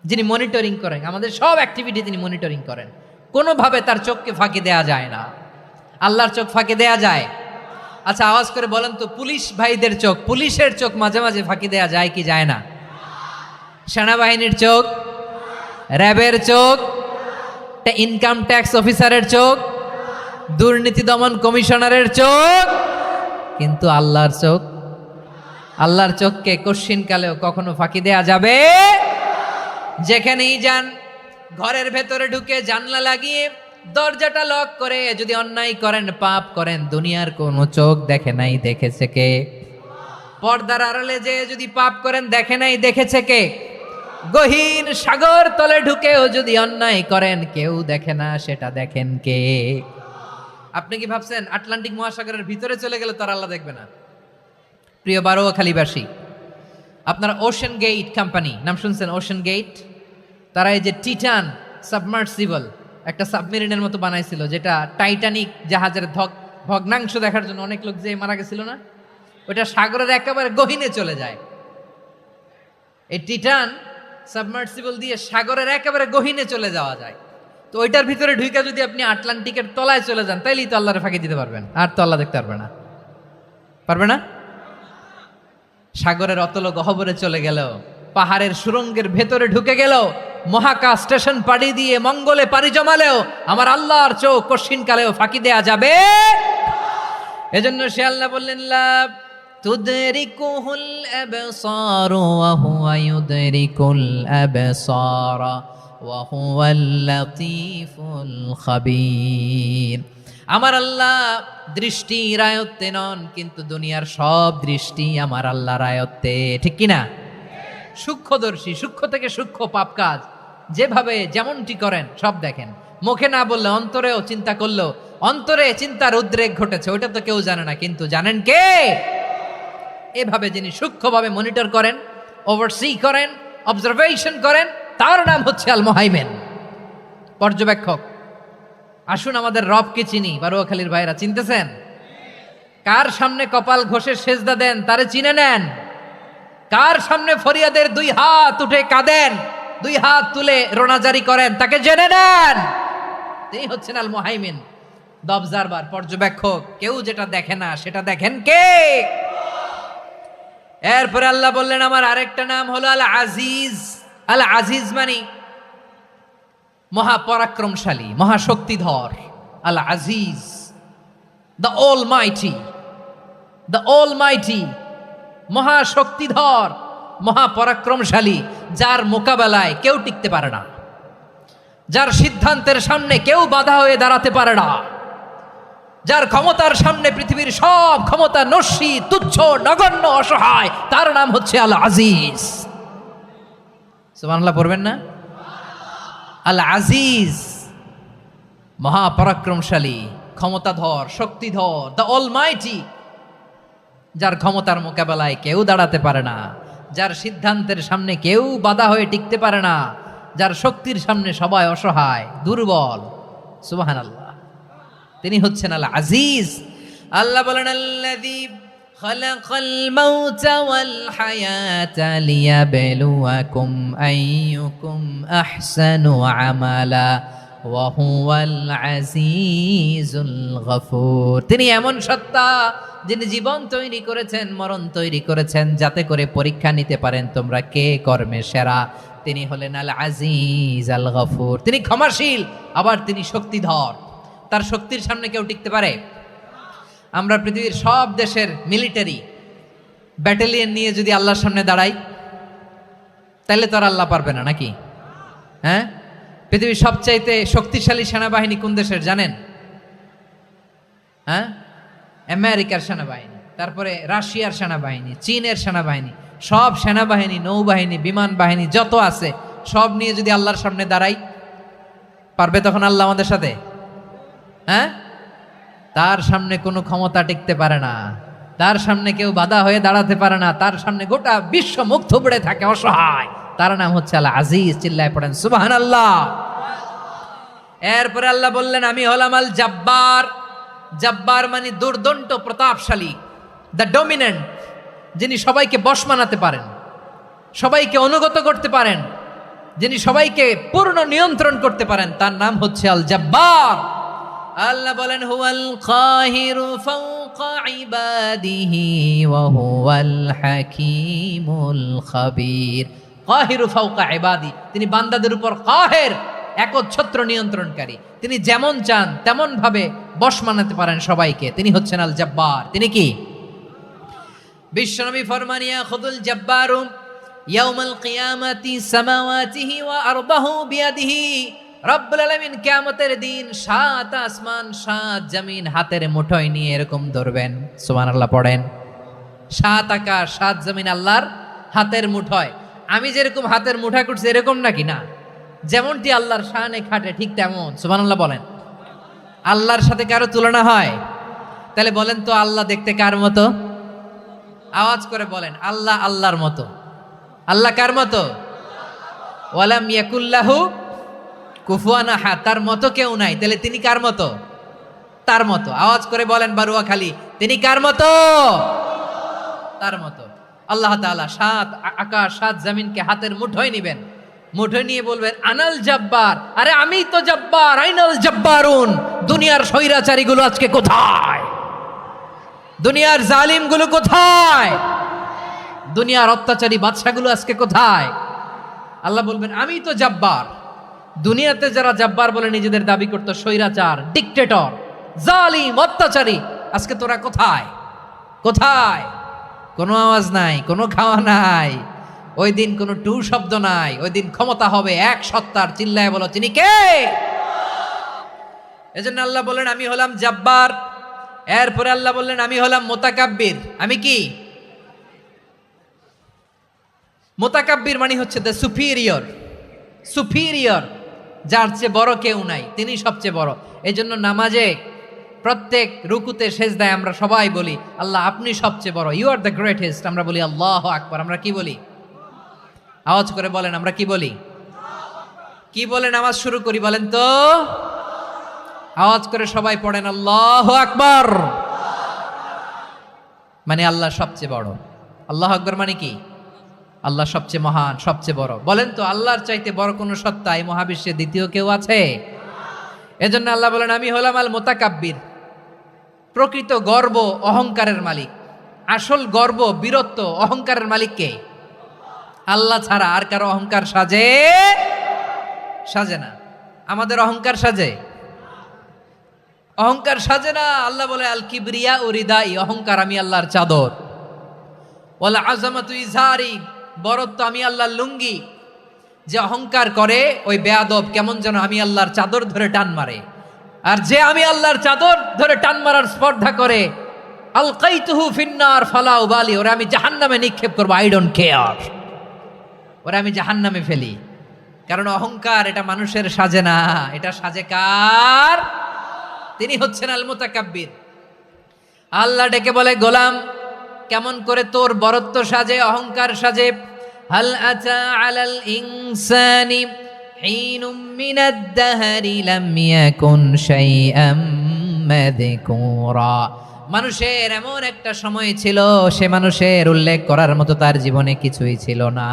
যিনি মনিটরিং করেন আমাদের সব অ্যাক্টিভিটি, তিনি মনিটরিং করেন। কোনোভাবে তার চোখকে ফাঁকি দেয়া যায় না। আল্লাহর চোখ ফাঁকি দেয়া যায়? আচ্ছা, আওয়াজ করে বলেন তো, পুলিশ ভাইদের চোখ, পুলিশের চোখ মাঝে মাঝে ফাঁকি দেয়া যায় কি যায় না? সেনাবাহিনীর চোখ, র্যাবের চোখ, ইনকাম ট্যাক্স অফিসারের চোখ, দুর্নীতি দমন কমিশনারের চোখ, কিন্তু আল্লাহর চোখ? আল্লাহর চোখকে কশ্চিনকালেও কখনো ফাঁকি দেয়া যাবে? যেখানেই যান, ঘরের ভেতরে ঢুকে জানলা লাগিয়ে দরজাটা লক করে যদি অন্যায় করেন, পাপ করেন, দুনিয়ার কোনো চোখ দেখে নাই, দেখেছে কে? পর্দার আড়ালে যে যদি পাপ করেন, দেখে নাই, দেখেছে কে? গহীন সাগর তলে ঢুকেও যদি অন্যায় করেন, কেউ দেখে না, সেটা দেখেন কে? আপনি কি ভাবছেন আটলান্টিক মহাসাগরের ভিতরে চলে গেলে তার আল্লাহ দেখবে না? প্রিয় বারোয়াখালীবাসী, আপনারা ওশেন গেট কোম্পানি নাম শুনছেন? ওশেন গেট, তারা এই যে টিটান সাবমার্সিবল একটা সাবমেরিনের মতো বানাইছিল, যেটা টাইটানিক জাহাজের ভগ্নাংশ দেখার জন্য অনেক লোক যে মারা গেছিল না, ওটা সাগরের একেবারে গহীনে চলে যায়। এই টিটান সাবমার্সিবল দিয়ে সাগরের একেবারে গহীনে চলে যাওয়া যায়। তো ওইটার ভিতরে ঢুকে যদি আপনি আটলান্টিকের তলায় চলে যান, তাইলেই তো আল্লাহরে ফাঁকি দিতে পারবেন, আর তো আল্লাহ দেখতে পারবে না। পারবে না? সাগরের অতল গহ্বরে চলে গেল, পাহাড়ের সুরঙ্গের ভেতরে ঢুকে গেল, মহাকাশ স্টেশন পাড়ি দিয়ে মঙ্গলে পাড়ি জমালেও আমার আল্লাহর চোখ কশিনকালেও ফাঁকি দেয়া যাবে? এজন্য সে আল্লাহ বললেন, লা তুদরিকুহুল আবসার ওয়া হুয়া ইউদরিকুল আবসার ওয়া হুয়াল লাতীফুল খাবীর। আমার আল্লাহ দৃষ্টির আয়ত্তে নন, কিন্তু দুনিয়ার সব দৃষ্টি আমার আল্লাহর আয়ত্তে, ঠিক কিনা? সূক্ষ্মদর্শী, সূক্ষ্ম থেকে সূক্ষ্ম পাপ কাজ যেভাবে যেমনটি করেন সব দেখেন। মুখে না বললে অন্তরেও চিন্তা করলো, অন্তরে চিন্তার উদ্রেক ঘটেছে, ওইটা তো কেউ জানে না, কিন্তু জানেন কে? এভাবে যিনি সূক্ষ্মভাবে মনিটর করেন, ওভারসি করেন, অবজারভেশন করেন, তার নাম হচ্ছে আল মুহাইমিন, পর্যবেক্ষক। আসুন আমাদের রবকে চিনি। বারোয়াখালীর ভাইরা, চিনতেছেন? কার সামনে কপাল ঘষে সেজদা দেন তারে চিনে নেন। কার সামনে ফরিয়াদের দুই হাত উঠে কাঁদেন, দুই হাত তুলে রোনাজারি করেন, তাকে জেনে নেন তিনি হচ্ছেন আল মুহাইমিন, দ্য অবজারভার, পর্যবেক্ষক। কেউ যেটা দেখে না সেটা দেখেন কে? এরপরে আল্লাহ বললেন আমার আরেকটা নাম হলো আল আজিজ। আল আজিজ মানে মহাপরাক্রমশালী, মহাশক্তিধর। আল আজিজ, দ্য অলমাইটি, দ্য অলমাইটি, মহাশক্তিধর, মহাপরাক্রমশালী, যার মোকাবেলায় কেউ টিকতে পারে না, যার সিদ্ধান্তের সামনে কেউ বাধা হয়ে দাঁড়াতে পারে না, যার ক্ষমতার সামনে পৃথিবীর সব ক্ষমতা নস্যি, তুচ্ছ, নগণ্য, অসহায়, তার নাম হচ্ছে আল আজিজ। সুবহানাল্লাহ পড়বেন না? আল আজিজ, মহাপরাক্রমশালী, ক্ষমতাধর, শক্তিধর, দ্য অলমাইটি, যার ক্ষমতার মোকাবেলায় কেউ দাঁড়াতে পারে না, যার সিদ্ধান্তের সামনে কেউ বাধা হয়ে টিকতে পারে না, যার শক্তির সামনে সবাই অসহায়, দুর্বল। সুবহানাল্লাহ, তিনি হচ্ছেন আল আজিজ। আল্লাহ বলেন আল্লাযী খালাকাল মাউতা ওয়াল হায়াতা লিয়াবলুয়াকুম আইয়ুকুম আহসানু আমালা ওয়া হুয়াল আজিজুল গফুর। তিনি এমন সত্তা যিনি জীবন তৈরি করেছেন, মরণ তৈরি করেছেন, যাতে করে পরীক্ষা নিতে পারেন তোমরা কে কর্মে সেরা। তিনি হলেন আল আজিজ আল গফুর। তিনি ক্ষমাশীল, আবার তিনি শক্তিধর। তার শক্তির সামনে কেউ টিকতে পারে? আমরা পৃথিবীর সব দেশের মিলিটারি ব্যাটালিয়ন নিয়ে যদি আল্লাহর সামনে দাঁড়াই, তাহলে তো আর আল্লাহ পারবে না নাকি? হ্যাঁ, পৃথিবীর সবচাইতে শক্তিশালী সেনাবাহিনী কোন দেশের জানেন? হ্যাঁ, আমেরিকার সেনাবাহিনী, তারপরে রাশিয়ার সেনাবাহিনী, চীনের সেনাবাহিনী, সব সেনাবাহিনী, নৌবাহিনী, বিমান বাহিনী যত আছে সব নিয়ে যদি আল্লাহর সামনে দাঁড়াই, পারবে তখন আল্লাহ আমাদের সাথে? হ্যাঁ, তার সামনে কোনো ক্ষমতা টিকতে পারে না, তার সামনে কেউ বাধা হয়ে দাঁড়াতে পারে না, তার সামনে গোটা বিশ্ব মুখ থুবড়ে থাকে, অসহায়। তার নাম হচ্ছে আল আজিজ। চিল্লায় পড়েন সুবহানাল্লাহ। এরপরে আল্লাহ বললেন আমি হলাম আল জাব্বার। জাব্বার মানে দুর্দণ্ড, প্রতাপশালী, দ্য ডমিনেন্ট, যিনি সবাইকে বশ মানাতে পারেন, সবাইকে অনুগত করতে পারেন, যিনি সবাইকে পূর্ণ নিয়ন্ত্রণ করতে পারেন, তার নাম হচ্ছে আল জাব্বার। আল্লাহ বলেন হুয়াল কাহিরু ফাওকা ইবাদিহি ওয়া হুয়াল হাকীমুল খাবীর। কাহিরু ফাওকা ইবাদি, তিনি বান্দাদের উপর কাহের, একচ্ছত্র নিয়ন্ত্রণকারী। তিনি যেমন চান তেমন ভাবে বশ মানাতে পারেন সবাইকে। তিনি হচ্ছেন আল জাব্বার। তিনি কি? বিশ্বনবী ফরমান ইয়াখুদুল জাব্বারু ইয়াউমাল কিয়ামাতি সামাওয়াতিহি ওয়া আরদাহু বিয়াদিহি। রব্বুল আলামিন কিয়ামতের দিন 7 আসমান 7 জমিন হাতের মুঠোয় নিয়ে এরকম ধরবেন। সুবহানাল্লাহ পড়েন। 7 আকাশ 7 জমিন আল্লাহর হাতের মুঠোয়। আমি যেরকম হাতের মুঠা করছি এরকম নাকি? না, যেমনটি আল্লাহর শানে খাটে ঠিক তেমন। সুবহানাল্লাহ বলেন। আল্লাহর সাথে কারো তুলনা হয়? তাহলে বলেন তো আল্লাহ দেখতে কার মতো? আওয়াজ করে বলেন আল্লাহ আল্লাহর মতো। আল্লাহ কার মতো? ওয়ালাম ইয়াকুল্লাহু কুফুয়ান আহাদ, তার মতো কেউ নাই। তাহলে তিনি কার মতো? তার মতো। আওয়াজ করে বলেন বারুয়াখালী, তিনি কার মতো? তার মতো। আল্লাহ তাআলা 7 আকাশ 7 জমিনকে হাতের মুঠোয় নিবেন, মুঠোয় নিয়ে বলবেন আনাল জাব্বার। আরে আমি তো জাব্বার, আইনাল জাব্বারুন। দুনিয়ার স্বৈরাচারীগুলো আজকে কোথায়? দুনিয়ার জালিমগুলো কোথায়? দুনিয়ার অত্যাচারী বাদশাগুলো আজকে কোথায়? আল্লাহ বলবেন আমি তো জাব্বার। দুনিয়াতে যারা জাব্বার বলে নিজেদের দাবি করতো, স্বৈরাচার, ডিক্টেটর, জালিম, অত্যাচারী, আজকে তোরা কোথায়? কোথায়? কোনো আওয়াজ নাই, কোনো খাওয়া নাই, ওই দিন কোনো টু শব্দ নাই। ওই দিন ক্ষমতা হবে এক সত্তার। চিল্লায় বলো তিনি কে? এজন্য আল্লাহ বললেন আমি হলাম জাব্বার। এরপরে আল্লাহ বললেন আমি হলাম মুতাকাব্বির। আমি কি? মুতাকাব্বির মানে হচ্ছে দ্য সুপিরিয়র। সুপিরিয়র, যার চেয়ে বড় কেউ নাই, তিনি সবচেয়ে বড়। এই জন্য নামাজে প্রত্যেক রুকুতে সেজদায় আমরা সবাই বলি আল্লাহ আপনি সবচেয়ে বড়, ইউ আর দ্য গ্রেটেস্ট। আমরা বলি আল্লাহু আকবার। আমরা কি বলি? আওয়াজ করে বলেন আমরা কি বলি? কি বলে নামাজ শুরু করি বলেন তো? আওয়াজ করে সবাই পড়েন আল্লাহু আকবার। মানে আল্লাহ সবচেয়ে বড়। আল্লাহু আকবার মানে কি? আল্লাহ সবচেয়ে মহান, সবচেয়ে বড়। বলেন তো আল্লাহর চাইতে বড় কোনো সত্তা এই মহাবিশ্বে দ্বিতীয় কেউ আছে? এজন্য আল্লাহ বলেন আমি হলাম আল মুতাকাব্বির, প্রকৃত গর্ব অহংকারের মালিক। আসল গর্ব, বীরত্ব, অহংকারের মালিক কে? আল্লাহ ছাড়া আর কারো অহংকার সাজে না। আমাদের অহংকার সাজে? অহংকার সাজে না। আল্লাহ বলে আল কিবরিয়া উরিদাই, অহংকার আমি আল্লাহর চাদর। ওয়ালা আযামাতু ইজারি, বরত্ব আমি আল্লাহর লুঙ্গি। যে অহংকার করে ওই বেয়াদব কেমন যেন আমি আল্লাহর চাদর ধরে টান মারে, আর যে আমি আল্লাহর চাদর ধরে টান মারার স্পর্ধা করে আলকাইতুহু ফিন্নার ফালা উবালি, ওরা আমি জাহান্নামে নিক্ষেপ করবো, আই ডোন্ট কেয়ার, ওরা আমি জাহান্নামে ফেলি। কারণ অহংকার এটা মানুষের সাজে না, এটা সাজে কার? তিনি হচ্ছেন আল মুতাকাব্বির। আল্লাহ ডেকে বলে গোলাম কেমন করে তোর বরত্ব সাজে, অহংকার সাজে? হাল আতা আলাল ইনসানি হিনুম মিনাদ দাহরি লাম ইয়াকুন শাইআম মাযকুরা, মানুষের এমন একটা সময় ছিল সে মানুষের উল্লেখ করার মতো তার জীবনে কিছুই ছিল না।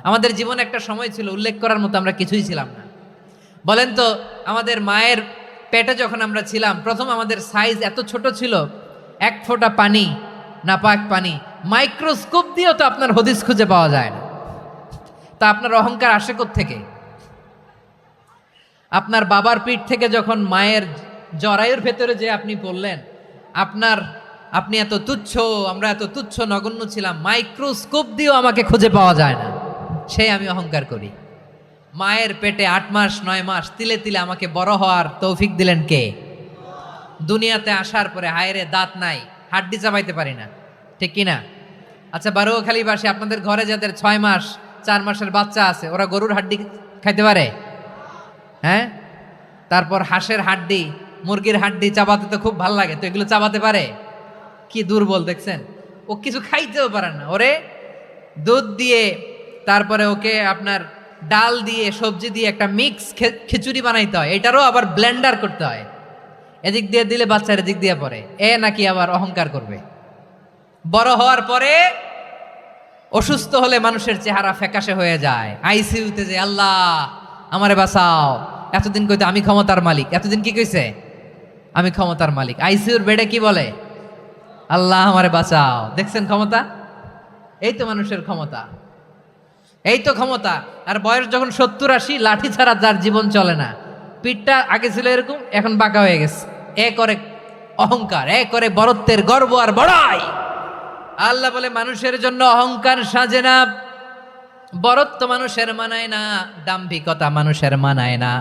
আমাদের জীবনে একটা সময় ছিল উল্লেখ করার মতো আমরা কিছুই ছিলাম না। বলেন তো আমাদের মায়ের পেটে যখন আমরা ছিলাম প্রথম আমাদের সাইজ এত ছোট ছিল, এক ফোঁটা পানি, নাপাক পানি, মাইক্রোস্কোপ দিয়েও তো আপনার হদিস খুঁজে পাওয়া যায় না। তা আপনার অহংকার আসে কোত্থেকে? আপনার বাবার পিঠ থেকে যখন মায়ের জরায়ুর ভেতরে যে আপনি পড়লেন, আপনি এত তুচ্ছ, আমরা এত তুচ্ছ নগণ্য ছিলাম, মাইক্রোস্কোপ দিয়েও আমাকে খুঁজে পাওয়া যায় না, সেই আমি অহংকার করি। মায়ের পেটে 8 মাস 9 মাস তিলে তিলে আমাকে বড় হওয়ার তৌফিক দিলেন কে? দুনিয়াতে আসার পরে হায়রে দাঁত নাই, হাড্ডি চাবাইতে পারি না, ঠিক কিনা? আচ্ছা বারোখালীবাসী, আপনাদের ঘরে যাদের 6 মাস 4 মাসের বাচ্চা আছে, ওরা গরুর হাড্ডি খাইতে পারে? হ্যাঁ। তারপর হাঁসের হাড্ডি, মুরগির হাড্ডি চাবাতে তো খুব ভালো লাগে, তো এগুলো চাবাতে পারে? কি দুর্বল দেখছেন, ও কিছু খাইতেও পারে না। ওরে দুধ দিয়ে, তারপরে ওকে আপনার ডাল দিয়ে, সবজি দিয়ে একটা মিক্স খিচুড়ি বানাইতে হয়, এটারও আবার ব্লেন্ডার করতে হয়, এদিক দিয়ে দিলে বাচ্চার এদিক দিয়ে পড়ে। এ নাকি আবার অহংকার করবে। বড় হওয়ার পরে অসুস্থ হলে মানুষের চেহারা ফ্যাকাশে হয়ে যায়, আইসিইউতে যে আল্লাহ আমারে বাঁচাও, এতদিন কইতে আমি ক্ষমতার মালিক, এতদিন কি কইছে? আমি ক্ষমতার মালিক। আইসিইউর বেডে কি বলে? আল্লাহ আমারে বাঁচাও। দেখছেন ক্ষমতা? এই তো মানুষের ক্ষমতা, এই তো ক্ষমতা। আর বয়স যখন 70-80, লাঠি ছাড়া যার জীবন চলে না, পিঠটা আগে ছিল এরকম, এখন বাঁকা হয়ে গেছে। এ করে অহংকার, এ করে বরত্বের গর্ব আর বড়াই। আল্লাহ বলে মানুষের জন্য অহংকার সাজে না, বরত্ব মানুষের মানায় না, দাম্ভিকতা মানুষের মানায় না,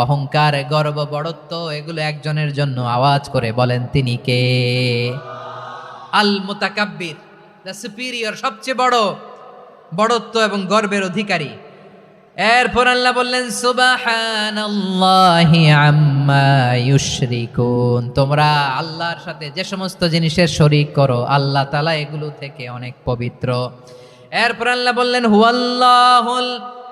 অহংকার গর্ব বড়ত্ব এগুলো একজনের জন্য। আওয়াজ করে বলেন তিনি কে? আল মুতাকাব্বির, দ্য সুপিরিয়র, সবচেয়ে বড় বড়ত্ব এবং গর্বের অধিকারী। এরপর আল্লাহ বললেন সুবহানাল্লাহি আম্মা ইউশরিকুন, তোমরা আল্লাহর সাথে যে সমস্ত জিনিসের শরীক করো আল্লাহ তাআলা এগুলো থেকে অনেক পবিত্র। এরপর আল্লাহ বললেন হুয়াল্লাহুল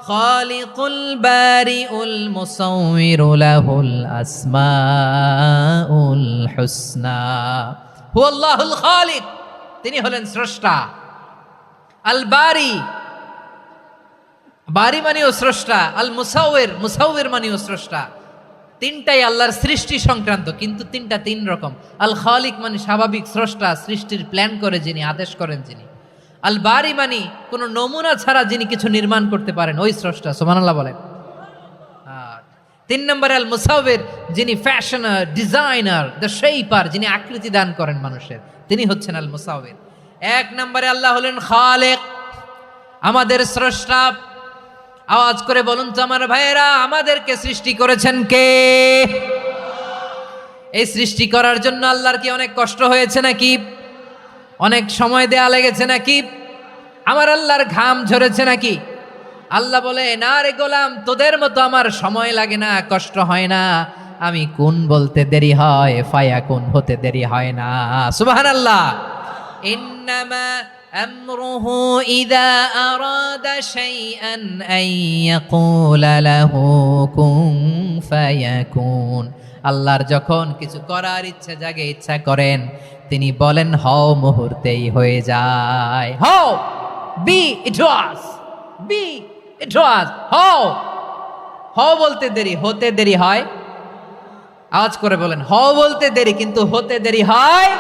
খালিকুল বারিউল মুসাউবিরু লাহুল আসমাউল হুসনা। হুয়াল্লাহুল খালিক, তিনি হলেন স্রষ্টা। আল বারি, বারি মানেও স্রষ্টা। আল মুসাউবির, মুসাউবির মানেও স্রষ্টা। তিনটাই আল্লাহর সৃষ্টি সংক্রান্ত, কিন্তু তিনটা তিন রকম। আল খালিক মানে স্বাভাবিক স্রষ্টা, সৃষ্টির প্ল্যান করে যিনি, আদেশ করেন যিনি। আল বারি মানে কোনো নমুনা ছাড়া যিনি কিছু নির্মাণ করতে পারেন, ওই স্রষ্টা। সুবহানাল্লাহ বলেন। 3 নম্বরে আল মুসাউবির, যিনি ফ্যাশনার, ডিজাইনার, দ্য শেপার, যিনি আকৃতি দান করেন মানুষের, তিনি হচ্ছেন আল মুসাউবির। 1 নম্বরে আল্লাহ হলেন খালেক, আমাদের স্রষ্টা। আওয়াজ করে বলুন তো আমার ভাইয়েরা, আমাদেরকে সৃষ্টি করেছেন কে? এই সৃষ্টি করার জন্য আল্লাহর কি অনেক কষ্ট হয়েছে নাকি? অনেক সময় দেয়া লেগেছে নাকি? আমার আল্লাহর ঘাম ঝরেছে নাকি? আল্লাহ বলে না রে গোলাম, তোদের মতো আমার সময় লাগে না, কষ্ট হয় না। আমি কোন বলতে দেরি হয়, ফায়াকুন হতে দেরি হয় না। সুবহানাল্লাহ। ইন্নামা আমরুহু ইযা আরাদা শাইআন আন ইয়াকুলা লাহু কুন ফায়াকুন। আল্লাহর যখন কিছু করার ইচ্ছা জাগে, ইচ্ছা করেন, তিনি বলেন হও, মুহূর্তেই হয়ে যায়। হও, বি ইট ওয়াজ, বি ইট ওয়াজ, হও। হও বলতে দেরি, হতে দেরি হয়। আওয়াজ করে বলেন, হও বলতে দেরি কিন্তু হতে দেরি হয়।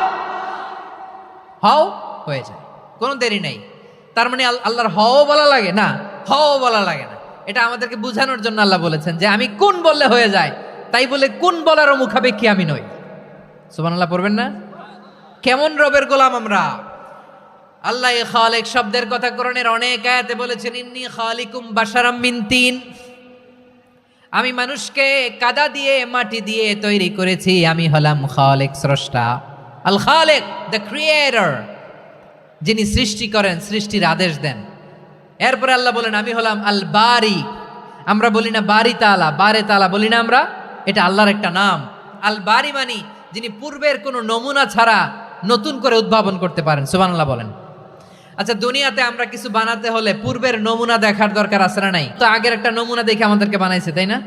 হও হয়ে যায়, কোনো দেরি নেই। তার মানে আল্লাহর হও বলা লাগে না, হও বলা লাগে না। এটা আমাদেরকে বোঝানোর জন্য আল্লাহ বলেছেন যে আমি কোন বললে হয়ে যায়, তাই বলে কোন বলারও মুখাপেক্ষী আমি নই। সুবহানাল্লাহ পড়বেন না? কেমন রবের গোলাম আমরা। আল্লাহ খালিক শব্দের কথা কোরআনের অনেক আয়াতে বলেছেন, ইন্নী খালিকুম বাশারাম মিন তিন, আমি মানুষকে কাদা দিয়ে মাটি দিয়ে তৈরি করেছি, আমি হলাম খালিক, স্রষ্টা। আল খালিক, দ্য ক্রিয়েটর, যিনি সৃষ্টি করেন, সৃষ্টির আদেশ দেন। এরপরে আল্লাহ বলেন আমি হলাম আল বারি। আমরা বলি না বারি তাআলা, বারে তাআলা বলি না আমরা, এটা আল্লাহর একটা নাম। আল বারি মানে যিনি পূর্বের কোনো নমুনা ছাড়া নতুন করে উদ্ভাবন করতে পারেন। সুবহানাল্লাহ বলেন। আচ্ছা, দুনিয়াতে আমরা কিছু বানাতে হলে পূর্বের নমুনা দেখার দরকার আছে না নাই? তো আগের একটা নমুনা দেখে আমাদেরকে বানাইছে, তাই না?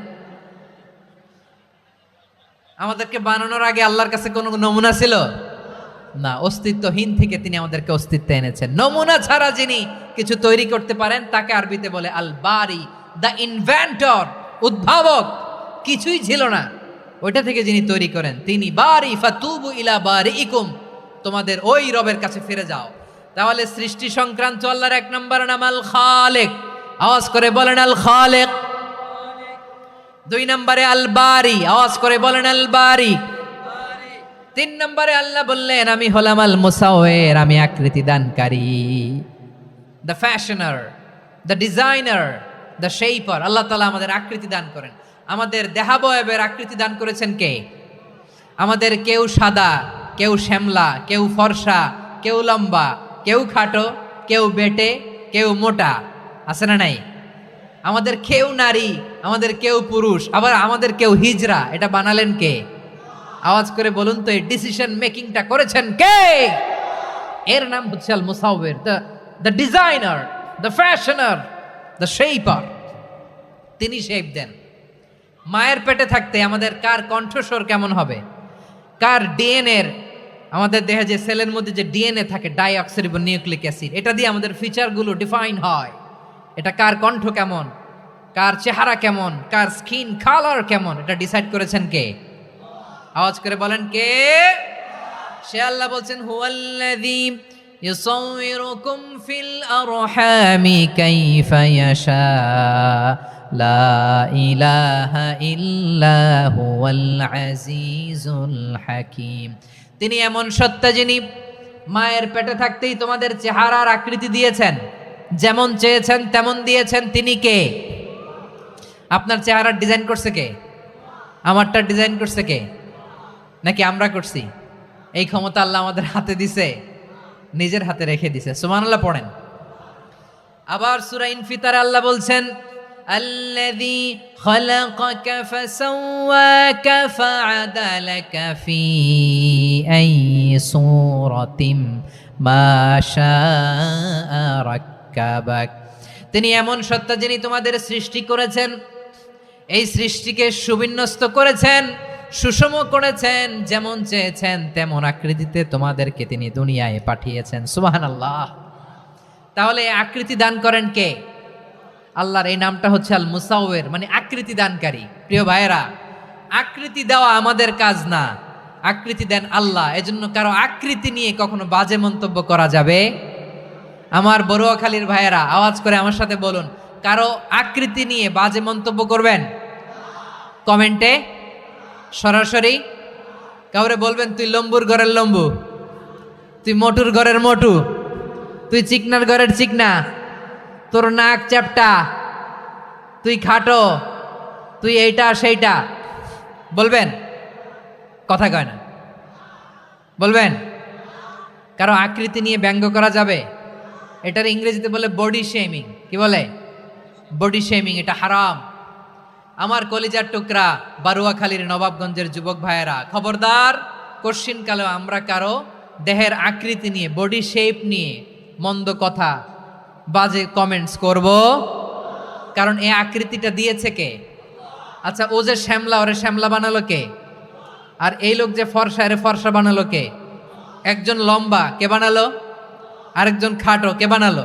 আমাদেরকে বানানোর আগে আল্লাহর কাছে কোনো নমুনা ছিল না, অস্তিত্বহীন থেকে তিনি আমাদেরকে অস্তিত্বে এনেছেন। নমুনা ছাড়া যিনি কিছু তৈরি করতে পারেন তাকে আরবিতে বলে আল বারি, দ্য ইনভেন্টর, উদ্ভাবক। কিছুই ছিল না, ওইটা থেকে যিনি তৈরি করেন তিনি বারি। ফাতুবু ইলা বারিইকুম, তোমাদের ওই রবের কাছে ফিরে যাও। তাহলে সৃষ্টি সংক্রান্ত আল্লাহর এক নম্বর নাম আল খালিক। আওয়াজ করে বলেন আল খালিক। দুই নম্বরে আল বারি, আওয়াজ করে বলেন আল বারি। তিন নম্বরে আল্লাহ বললেন আমি হলাম আল মুসাওয়ির, আমি আকৃতি দানকারী, the fashioner, the designer, the shaper. আল্লাহ তাআলা আমাদের আকৃতি দান করেন। আমাদের দেহাবয়বের আকৃতি দান করেছেন কে? আমাদের কেউ সাদা, কেউ শ্যামলা, কেউ ফর্সা, কেউ লম্বা, কেউ খাটো, কেউ বেটে, কেউ মোটা, আছে না নাই? আমাদের কেউ নারী, আমাদের কেউ পুরুষ, আবার আমাদের কেউ হিজড়া। এটা বানালেন কে? আওয়াজ করে বলুন তো, এই ডিসিশন মেকিংটা করেছেন কে? এর নাম হচ্ছে আল মুসাওয়ির, the designer, the fashioner, the shaper. তিনি শেপ দেন। মায়ের পেটে থাকতে আমাদের কার কণ্ঠস্বর কেমন হবে, কার ডিএনএর, আমাদের দেহে যে সেলের মধ্যে যে ডিএনএ থাকে, ডাইঅক্সিরিবো নিউক্লিক অ্যাসিড, এটা দিয়ে আমাদের ফিচারগুলো ডিফাইন হয়। এটা কার কণ্ঠ কেমন, কার চেহারা কেমন, কার স্কিন কালার কেমন, এটা ডিসাইড করেছেন কে? আওয়াজ করে বলেন কে? সে আল্লাহ বলছেন হুয়াল্লাযী ইউসাউয়িরুকুম ফিল আরহামি কাইফা ইয়াশা লা ইলাহা ইল্লা হুয়াল আজিজুল হাকীম। তিনি এমন সত্তা যিনি মায়ের পেটে থাকতেই তোমাদের চেহারার আকৃতি দিয়েছেন, যেমন চেয়েছেন তেমন দিয়েছেন। তিনি কে? আপনার চেহারার ডিজাইন করছে কে? আমারটা ডিজাইন করছে কে? নাকি আমরা করছি? এই ক্ষমতা আল্লাহ আমাদের হাতে দিছে, নিজের হাতে রেখে দিছে। সুবহানাল্লাহ পড়েন। আবার সূরা ইনফিতারে আল্লাহ বলছেন আল্লাযী খালাকাকা ফাসাওয়াকা ফাআদালাকা ফি আইয়ি সূরাতিন মা শাআ রাক্কাবাক। তিনি এমন সত্তা যিনি তোমাদের সৃষ্টি করেছেন, এই সৃষ্টিকে সুবিন্যস্ত করেছেন, সুষম করেছেন, যেমন চেয়েছেন তেমন আকৃতিতে তোমাদেরকে তিনি দুনিয়ায় পাঠিয়েছেন। সুবহানাল্লাহ। তাহলে আকৃতি দান করেন কে? আল্লাহর এই নামটা হচ্ছে আল মুসাওয়ির, মানে আকৃতি দানকারী। প্রিয় ভাইয়েরা, আকৃতি দেওয়া আমাদের কাজ না, আকৃতি দেন আল্লাহ। এজন্য কারো আকৃতি নিয়ে কখনো বাজে মন্তব্য করা যাবে? আমার বড়ুয়াখালীর ভাইয়েরা আওয়াজ করে আমার সাথে বলুন, কারো আকৃতি নিয়ে বাজে মন্তব্য করবেন? কমেন্টে সরাসরি কাউরে বলবেন তুই লম্বুর ঘরের লম্বু, তুই মোটুর ঘরের মোটু, তুই চিকনার ঘরের চিকনা, তোর নাক চ্যাপটা, তুই খাটো, তুই এইটা সেইটা বলবেন? কথা কয় না, বলবেন? কারো আকৃতি নিয়ে ব্যঙ্গ করা যাবে? এটার ইংরেজিতে বলে বডি শেমিং। কি বলে? Body shaming. এটা হারাম। আমার কলিজার টুকরা বারুয়াখালীর নবাবগঞ্জের যুবক ভাইয়েরা, খবরদার, কোশ্চিনকালেও আমরা কারো দেহের আকৃতি নিয়ে, বডি শেপ নিয়ে মন্দ কথা, বাজে কমেন্টস করব, কারণ এই আকৃতিটা দিয়েছে কে? আচ্ছা, ও যে শ্যামলা, ওরে শ্যামলা বানালো কে? আর এই লোক যে ফর্সা, এরে ফর্সা বানালো কে? একজন লম্বা, কে বানালো? আরেকজন খাটো, কে বানালো?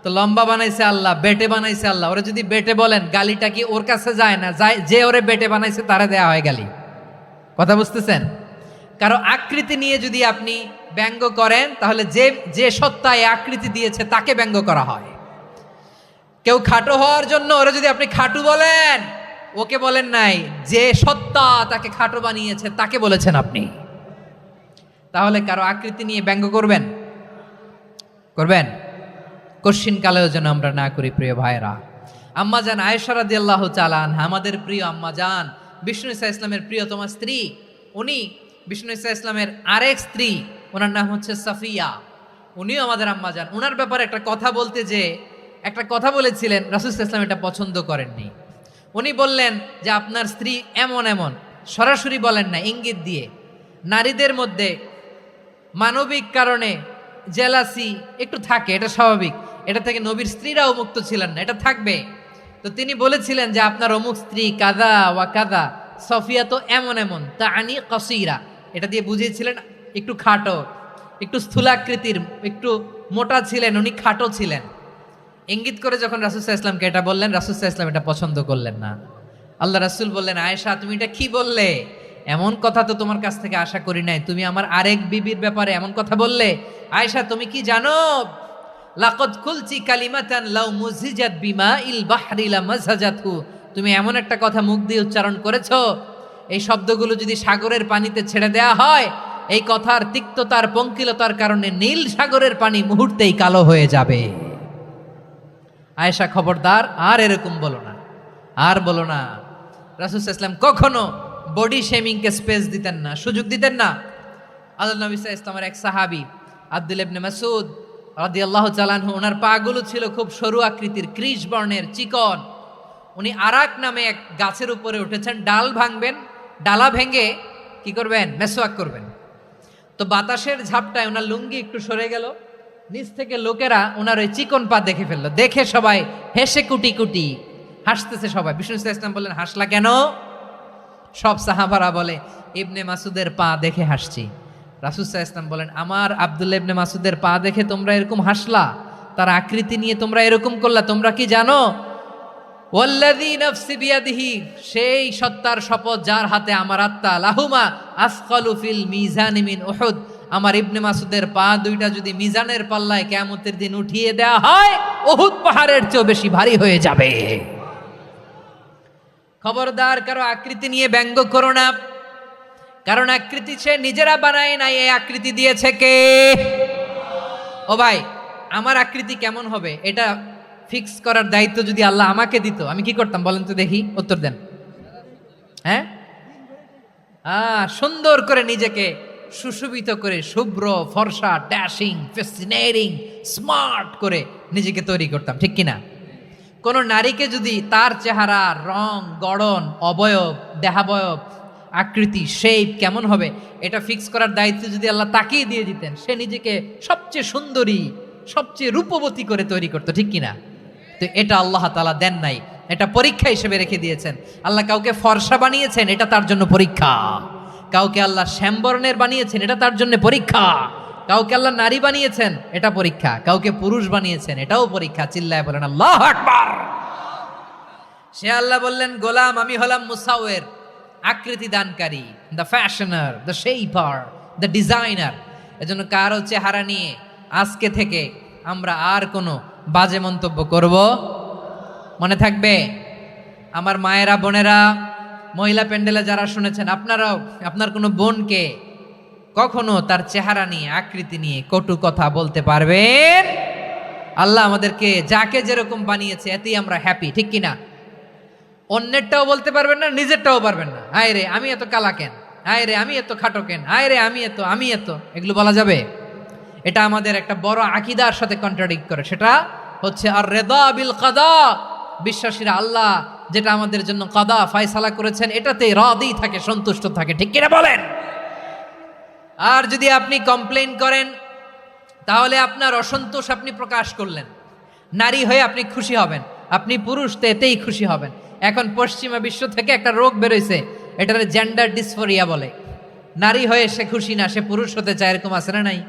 তো লম্বা বানাইছে আল্লাহ, বেটে বানাইছে আল্লাহ। ওরা যদি বেটে বলেন, গালিটা কি ওর কাছে যায় না? যায়, যে ওরে বেটে বানাইছে তারা দেয়া হয় গালি। কথা বুঝতেছেন? কারো আকৃতি নিয়ে যদি আপনি ব্যঙ্গ করেন, তাহলে যে যে সত্তা এই আকৃতি দিয়েছে তাকে ব্যঙ্গ করা হয়। কেউ খাটো হওয়ার জন্য ওরা যদি আপনি খাটু বলেন, ওকে বলেন নাই, যে সত্তা তাকে খাটো বানিয়েছে তাকে বলেছেন আপনি। তাহলে কারো আকৃতি নিয়ে ব্যঙ্গ করবেন? করবেন? কশিন কালেও যেন আমরা না করি প্রিয় ভাইরা। আম্মা জান আয়েশা রাদিয়াল্লাহু তাআলা আনহা, আমাদের প্রিয় আম্মা জান, বিষ্ণু ঈসা ইসলামের প্রিয়তমা স্ত্রী। উনি বিষ্ণু ঈসা ইসলামের আরেক স্ত্রী, ওনার নাম হচ্ছে সাফিয়া। উনিও আমাদের আম্মা জান। ওনার ব্যাপারে একটা কথা বলতে যে একটা কথা বলেছিলেন, রাসূল সাল্লাল্লাহু আলাইহি ওয়াসাল্লাম এটা পছন্দ করেননি। উনি বললেন যে আপনার স্ত্রী এমন এমন, সরাসরি বলেন না, ইঙ্গিত দিয়ে। নারীদের মধ্যে মানবিক কারণে জেলাসি একটু থাকে, এটা স্বাভাবিক। এটা থেকে নবীর স্ত্রীরাও মুক্ত ছিলেন না, এটা থাকবে। তো তিনি বলেছিলেন যে আপনার অমুক স্ত্রী কাদা ওয়া কাদা, সফিয়া তো এমন এমন, তা আনি কসিরা, এটা দিয়ে বুঝিয়েছিলেন একটু খাটো, একটু স্থূলাকৃতির, একটু মোটা ছিলেন, উনি খাটো ছিলেন। ইঙ্গিত করে যখন রাসূল সাল্লাল্লাহু আলাইহি ওয়াসাল্লামকে এটা বললেন, রাসূল সাল্লাল্লাহু আলাইহি ওয়াসাল্লাম এটা পছন্দ করলেন না। আল্লাহ রাসূল বললেন, আয়েশা তুমি এটা কি বললে? এমন কথা তো তোমার কাছ থেকে আশা করি নাই। তুমি আমার আরেক বিবির ব্যাপারে এমন কথা বললে। আয়েশা তুমি কি জানো, লাকাদ কুলতি কালিমাতান লাউ মুজিজাত বিমাইল বাহরি লামাজাজাতহু, তুমি এমন একটা কথা মুখ দিয়ে উচ্চারণ করেছো, এই শব্দগুলো যদি সাগরের পানিতে ছেড়ে দেয়া হয়, এই কথার তিক্ততার পঙ্কিলতার কারণে নীল সাগরের পানি মুহূর্তেই কালো হয়ে যাবে। আয়েশা খবরদার, আর এরকম বলো না, আর বলো না। রাসূল সাল্লাল্লাহু আলাইহি ওয়াসাল্লাম কখনো বডি শেমিংকে স্পেস দিতেন না, সুযোগ দিতেন না। আল্লাহ নবী সাল্লাল্লাহু আলাইহি ওয়াসাল্লামের এক সাহাবী আব্দুল্লাহ ইবনে মাসউদ রাদিয়াল্লাহু তাআলা আনহু, ওনার পাগুলো ছিল খুব সরু আকৃতির, কৃশ বর্ণের, চিকন। উনি আরাক নামে এক গাছের উপরে উঠেছেন, ডাল ভাঙবেন, ডালা ভেঙে কি করবেন? মেসওয়াক করবেন। তো বাতাসের ঝাপটায় ওনার লুঙ্গি একটু সরে গেল, নিচ থেকে লোকেরা ওনার ওই চিকন পা দেখে ফেললো। দেখে সবাই হেসে কুটি কুটি হাসতেছে সবাই। বিষ্ণু সাল্লাল্লাহু আলাইহি ওয়াসাল্লাম বললেন, হাসলা কেন? সব সাহাবারা বলে, ইবনে মাসুদের পা দেখে হাসছি। রাসূল সাল্লাল্লাহু আলাইহি ওয়াসাল্লাম বলেন, আমার আব্দুল্লাহ ইবনে মাসুদের পা দেখে তোমরা এরকম হাসলা, তার আকৃতি নিয়ে তোমরা এরকম করলা, তোমরা কি জানো? ওয়াল্লাযী নাফসি বিয়াদিহি, সেই সত্তার শপথ যার হাতে আমার আত্মা, লাহুমা আসকালু ফিল মিজানি মিন উহুদ, আমার ইবনে মাসুদের পা দুইটা যদি মিজানের পাল্লায় কিয়ামতের দিন উঠিয়ে দেওয়া হয়, উহুদ পাহাড়ের চেয়েও বেশি ভারী হয়ে যাবে। খবরদার কারো আকৃতি নিয়ে ব্যঙ্গ করো না, কারণ আকৃতি সে নিজেরা বানায় নাই, এই আকৃতি দিয়েছে কে? ও ভাই, আমার আকৃতি কেমন হবে এটা ফিক্স করার দায়িত্ব যদি আল্লাহ আমাকে দিত, আমি কি করতাম বলেন তো দেখি, উত্তর দেন। হ্যাঁ, সুন্দর করে নিজেকে সুশোভিত করে, শুভ্র ফর্সা, ড্যাশিং, ফ্যাসিনেটিং, স্মার্ট করে নিজেকে তৈরি করতাম, ঠিক কিনা? কোন নারীকে যদি তার চেহারা, রং, গড়ন, অবয়ব, দেহাবয়ব, আকৃতি, শেপ কেমন হবে এটা ফিক্স করার দায়িত্ব যদি আল্লাহ তাকেই দিয়ে দিতেন, সে নিজেকে সবচেয়ে সুন্দরী, সবচেয়ে রূপবতী করে তৈরি করতো, ঠিক কিনা? তো এটা আল্লাহ তাআলা দেন নাই, এটা পরীক্ষা হিসেবে রেখে দিয়েছেন। আল্লাহ কাউকে ফর্সা বানিয়েছেন, এটা তার জন্য পরীক্ষা। কাউকে আল্লাহ শ্যামবর্ণের বানিয়েছেন, এটা তার জন্য পরীক্ষা। কাউকে আল্লাহ নারী বানিয়েছেন, এটা পরীক্ষা। কাউকে পুরুষ বানিয়েছেন, এটাও পরীক্ষা। চিল্লায় বলেন আল্লাহু আকবার। সে আল্লাহ বললেন, গোলাম আমি হলাম মুসাওয়ের, আকৃতি দানকারী, the fashioner, the shaper, the designer. এজন্য কারো চেহারা নিয়ে আজকে থেকে আমরা আর কোনো বাজে মন্তব্য করব মনে থাকবে। আমার মায়েরা, বোনেরা, মহিলা প্যান্ডেলে যারা শুনেছেন, আপনারাও আপনার কোনো বোনকে কখনো তার চেহারা নিয়ে, আকৃতি নিয়ে কটু কথা বলতে পারবেন? আল্লাহ আমাদেরকে যাকে যেরকম বানিয়েছে এতেই আমরা হ্যাপি, ঠিক কিনা? অন্যেরটাও বলতে পারবেন না, নিজেরটাও পারবেন না। হায় রে আমি এত কালা কেন, হায় রে আমি এত খাটো কেন, হায় রে আমি এত, এগুলো বলা যাবে? এটা আমাদের একটা বড় আকীদার সাথে কন্ট্রাডিক্ট করে। সেটা হচ্ছে আর রিদা বিল কাদা, বিশ্বাসীরা আল্লাহ যেটা আমাদের জন্য কাদা ফয়সালা করেছেন এটাতেই রাদি থাকে, সন্তুষ্ট থাকে, ঠিক কিনা বলেন? আর যদি আপনি কমপ্লেইন করেন তাহলে আপনার অসন্তোষ আপনি প্রকাশ করলেন। নারী হয়ে আপনি খুশি হবেন, আপনি পুরুষ তো এতেই খুশি হবেন। এখন পশ্চিমা বিশ্ব থেকে একটা রোগ বেরোইছে, এটার জেন্ডার ডিসফোরিয়া বলে। নারী হয়ে সে খুশি না, সে পুরুষ হতে চায়, এরকম আছে না নাই?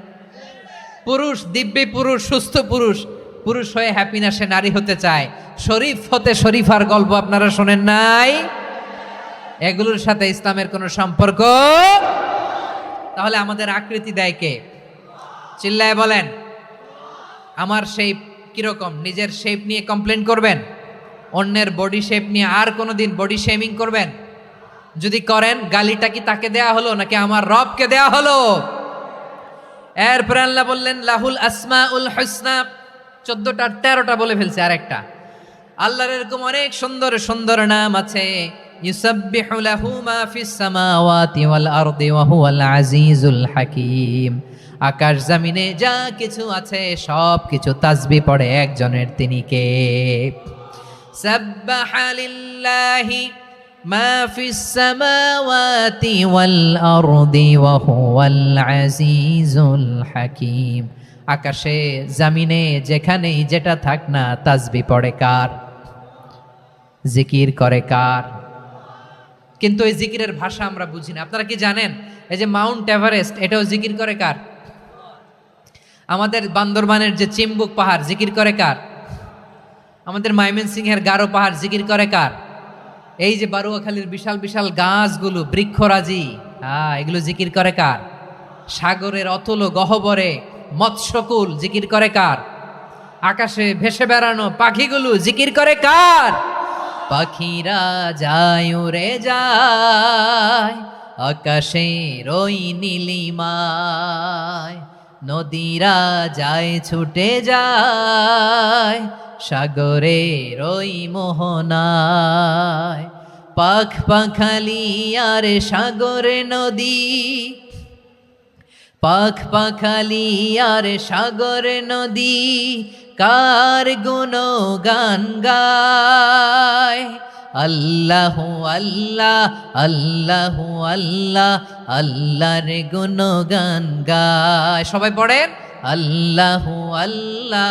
পুরুষ, দিব্যি পুরুষ, সুস্থ পুরুষ, পুরুষ হয়ে হ্যাপি না, সে নারী হতে চায়। শরীফ হতে শরীফার গল্প আপনারা শোনেন নাই? এগুলোর সাথে ইসলামের কোনো সম্পর্ক। তাহলে আমাদের আকৃতি দেয় কে? চিল্লায় বলেন। আমার শেপ কিরকম, নিজের শেপ নিয়ে কমপ্লেন করবেন? অন্যের বডি শেপ নিয়ে আর কোনোদিন বডি শেমিং করবেন? যদি করেন, গালিটা কি তাকে দেয়া হলো নাকি আমার রবকে দেয়া হলো? এরপরে আল্লাহ বললেন লাহুল আসমাউল হুসনা, 14টা 13টা বলে ফেলছে আর একটা। আল্লাহর এরকম অনেক সুন্দর সুন্দর নাম আছে। ইউসাব্বিহু লাহু মা ফিস সামাওয়াতি ওয়াল আরদি ওয়া হুয়াল আজিজুল হাকীম। আকাশ জমিনে যা কিছু আছে সব কিছু তাসবিহ পড়ে একজনের, তিনি কে? সাব্বাহা লিল্লাহি মা ফিস সামাওয়াতি ওয়াল আরদি ওয়া হুয়াল আজিজুল হাকীম। আকাশে জমিনে যেখানেই যেটা থাক না, তাসবিহ পড়ে কার? জিকির করে কার? কিন্তু এই জিকিরের ভাষা আমরা বুঝি না। আপনারা কি জানেন এই যে মাউন্ট এভারেস্ট, এটাও জিকির করে কার? আমাদের বান্দরবানের যে চিম্বুক পাহাড়, জিকির করে কার? আমাদের ময়মনসিংহের গারো পাহাড়, জিকির করে কার? এই যে বারুয়াখালীর বিশাল বিশাল গাছগুলো, বৃক্ষরাজি, এগুলো জিকির করে কার? সাগরের অতল গহ্বরে মৎস্যকুল, জিকির করে কার? আকাশে ভেসে বেড়ানো পাখিগুলো, জিকির করে কার? পাখিরা যায় উড়ে যায় আকাশের ওই নীলিমায়, নদীরা যায় ছুটে যায় সাগরের ওই মোহনায়। পাখ পাখালি আর সাগরে নদী, পাখ পাখালি আর সাগরে নদী, কার গুণগান গায়? আল্লাহু আল্লাহ আল্লাহু আল্লাহ, আল্লাহর গুণগান গায়। সবাই পড়েন আল্লাহু আল্লাহ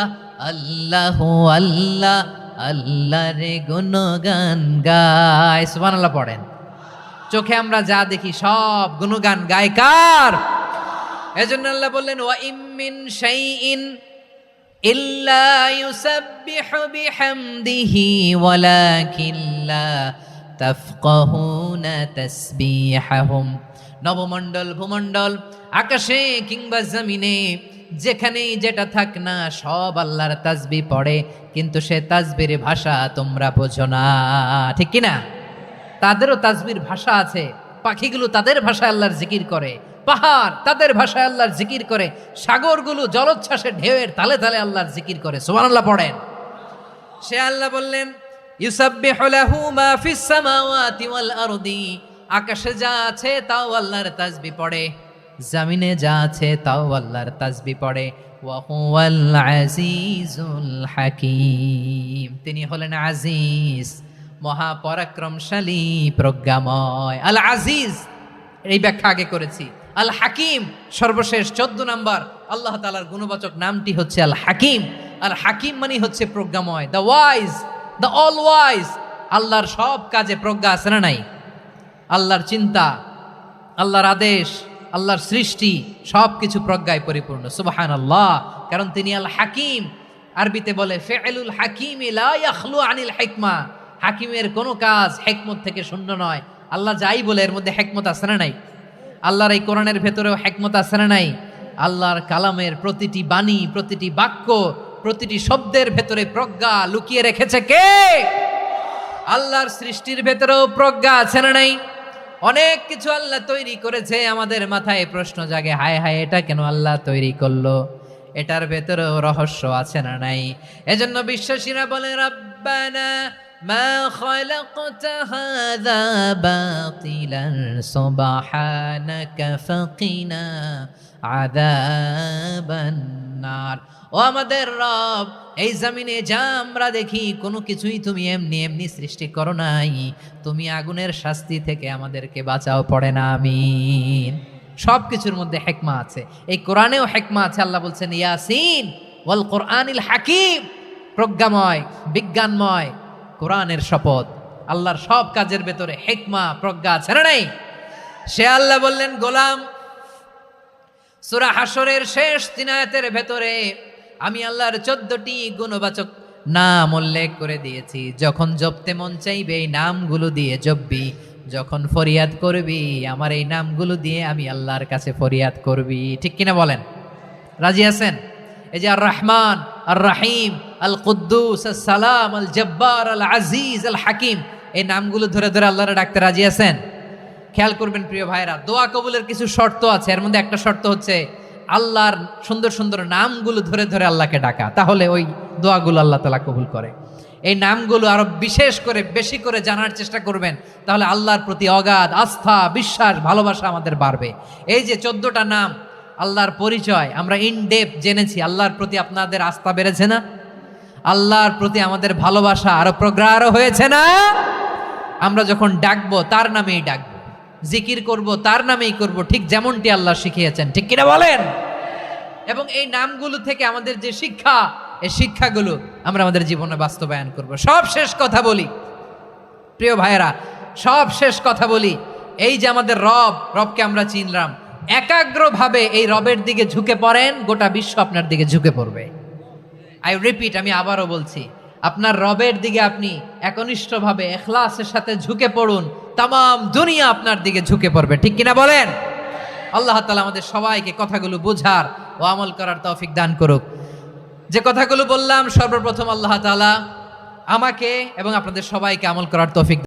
আল্লাহু আল্লাহ, আল্লাহর গুণগান গায়। সুবহানাল্লাহ পড়েন। চোখে আমরা যা দেখি সব গুণগান গায় কার? এজন্য আল্লাহ বললেন ওয়া ইম মিন শাইইন ইল্লা ইউসাব্বিহু বিহামদিহি ওয়ালাকিন লা তাফকাহুনা তাসবিহাহুম। নবমণ্ডল ভূমণ্ডল, আকাশে কিংবা জমিনে যেখানেই যেটা থাক না, সব আল্লাহর তাসবিহ পড়ে, কিন্তু সে তাসবির ভাষা তোমরা বোঝো না, ঠিক কিনা? তাদেরও তাসবির ভাষা আছে। পাখিগুলো তাদের ভাষায় আল্লাহর জিকির করে, পাহাড় তাদের ভাষায় আল্লাহর জিকির করে, সাগরগুলো জলোচ্ছ্বাসের ঢেউয়ের তালে তালে আল্লাহর জিকির করে। সুবহানাল্লাহ পড়েন। সে আল্লাহ বললেন ইউসাব্বিহু লাহু মা ফিস সামাওয়াতি ওয়াল আরদি, আকাশে যা আছে তাও আল্লাহর তাসবিহ পড়ে, জমিনে যা আছে তাও আল্লাহর তাসবিহ পড়ে। ওয়া হুয়াল আজিজুল হাকীম, তিনি হলেন আজিজ, মহাপরাক্রমশালী, প্রজ্ঞাময়। আল আজিজ এই ব্যাখ্যা আগে করেছি। আল হাকিম সর্বশেষ 14 নাম্বার আল্লাহ তাআলার গুণবাচক নামটি হচ্ছে আল হাকিম। আল হাকিম মানে হচ্ছে প্রজ্ঞাময়, the wise, the all wise. আল্লাহর সব কাজে প্রজ্ঞা আছে না নাই? আল্লাহর চিন্তা, আল্লাহর আদেশ, আল্লাহর সৃষ্টি সব কিছু প্রজ্ঞায় পরিপূর্ণ। সুবহানাল্লাহ। কারণ তিনি আল হাকিম। আরবিতে বলে ফিআলুল হাকিমি লা ইয়াখলু আনিল হিকমা, হাকিমের কোনো কাজ হিকমত থেকে শূন্য নয়। আল্লাহ যাই বলে এর মধ্যে হিকমত আছে না নাই? আল্লাহর এই কোরআনের ভেতরেও হিকমত আছে না নাই? আল্লাহর কালামের প্রতিটি বাণী, প্রতিটি বাক্য, প্রতিটি শব্দের ভেতরে প্রজ্ঞা লুকিয়ে রেখেছে কে? আল্লাহর সৃষ্টির ভেতরেও প্রজ্ঞা আছে না নাই? অনেক কিছু আল্লাহ তৈরি করেছে, আমাদের মাথায় প্রশ্ন জাগে, হায় হায় এটা কেন আল্লাহ তৈরি করলো? এটার ভেতরেও রহস্য আছে না নাই? এজন্য বিশ্বাসীরা বলে রব্বানা মা খালাকতা হাযা বাতিলান সুবহানাকা ফাকিনা আযাবান নার। ও আমাদের রব, এই জমিনে যা আমরা দেখি কোনো কিছুই তুমি এমনি এমনি সৃষ্টি করো নাই, তুমি আগুনের শাস্তি থেকে আমাদেরকে বাঁচাও, পড়ে না আমিন। সব কিছুর মধ্যে হিকমা আছে, এই কোরআনেও হিকমা আছে। আল্লাহ বলছেন ইয়াসিন ওয়াল কোরআনিল হাকিম, প্রজ্ঞাময়, বিজ্ঞানময় কোরআনের শপথ। আল্লাহর সব কাজের ভেতরে হিকমা, প্রজ্ঞা আছে না নাই? সে আল্লাহ বললেন গোলাম, সূরা হাশরের শেষ 3 আয়াতের ভেতরে আমি আল্লাহর 14টি গুণবাচক নাম উল্লেখ করে দিয়েছি। যখন জপতে মন চাইবে এই নামগুলো দিয়ে জপবি, যখন ফরিয়াদ করবি আমার এই নামগুলো দিয়ে আমি আল্লাহর কাছে ফরিয়াদ করবি। ঠিক কিনা বলেন? রাজি আছেন? এই যে আর রহমান, আর রাহিম, আল কুদ্দুস, আল সালাম, আল জব্বার, আল আজিজ, আল হাকিম, এই নামগুলো ধরে ধরে আল্লাহরে ডাকতে রাজি আছেন? খেয়াল করবেন প্রিয় ভাইরা, দোয়া কবুলের কিছু শর্ত আছে। এর মধ্যে একটা শর্ত হচ্ছে আল্লাহর সুন্দর সুন্দর নামগুলো ধরে ধরে আল্লাহকে ডাকা, তাহলে ওই দোয়াগুলো আল্লাহ তাআলা কবুল করে। এই নামগুলো আরো বিশেষ করে বেশি করে জানার চেষ্টা করবেন, তাহলে আল্লাহর প্রতি অগাধ আস্থা, বিশ্বাস, ভালোবাসা আমাদের বাড়বে। এই যে 14টা নাম আল্লাহর পরিচয় আমরা ইন ডেপথ জেনেছি, আল্লাহর প্রতি আপনাদের আস্থা বেড়েছে না? আল্লাহর প্রতি আমাদের ভালোবাসা আরো প্রগাঢ় হয়েছে না? আমরা যখন ডাকবো তার নামেই ডাকবো, জিকির করব তার নামেই করব, ঠিক যেমনটি আল্লাহ শিখিয়েছেন। ঠিক কিনা বলেন? এবং এই নামগুলো থেকে আমাদের যে শিক্ষা, এই শিক্ষাগুলো আমরা আমাদের জীবনে বাস্তবায়ন করব। সব শেষ কথা বলি প্রিয় ভাইয়েরা, সব শেষ কথা বলি, এই যে আমাদের রবকে আমরা চিনলাম, একাগ্রভাবে এই রবের দিকে ঝুঁকে পড়েন, গোটা বিশ্ব আপনার দিকে ঝুঁকে পড়বে। আই রিপিট, আমি আবারও বলছি, আপনার রবের দিকে আপনি একনিষ্ঠভাবে ইখলাসের সাথে ঝুঁকে পড়ুন, তামাম দুনিয়া আপনার দিকে ঝুঁকে পড়বে। ঠিক কিনা বলেন? আল্লাহ তাআলা আমাদের সবাইকে কথাগুলো বোঝার ও আমল করার তৌফিক দান করুক। যে কথাগুলো বললাম, সর্বপ্রথম আল্লাহ তাআলা আমাকে এবং আপনাদের সবাইকে আমল করার তৌফিক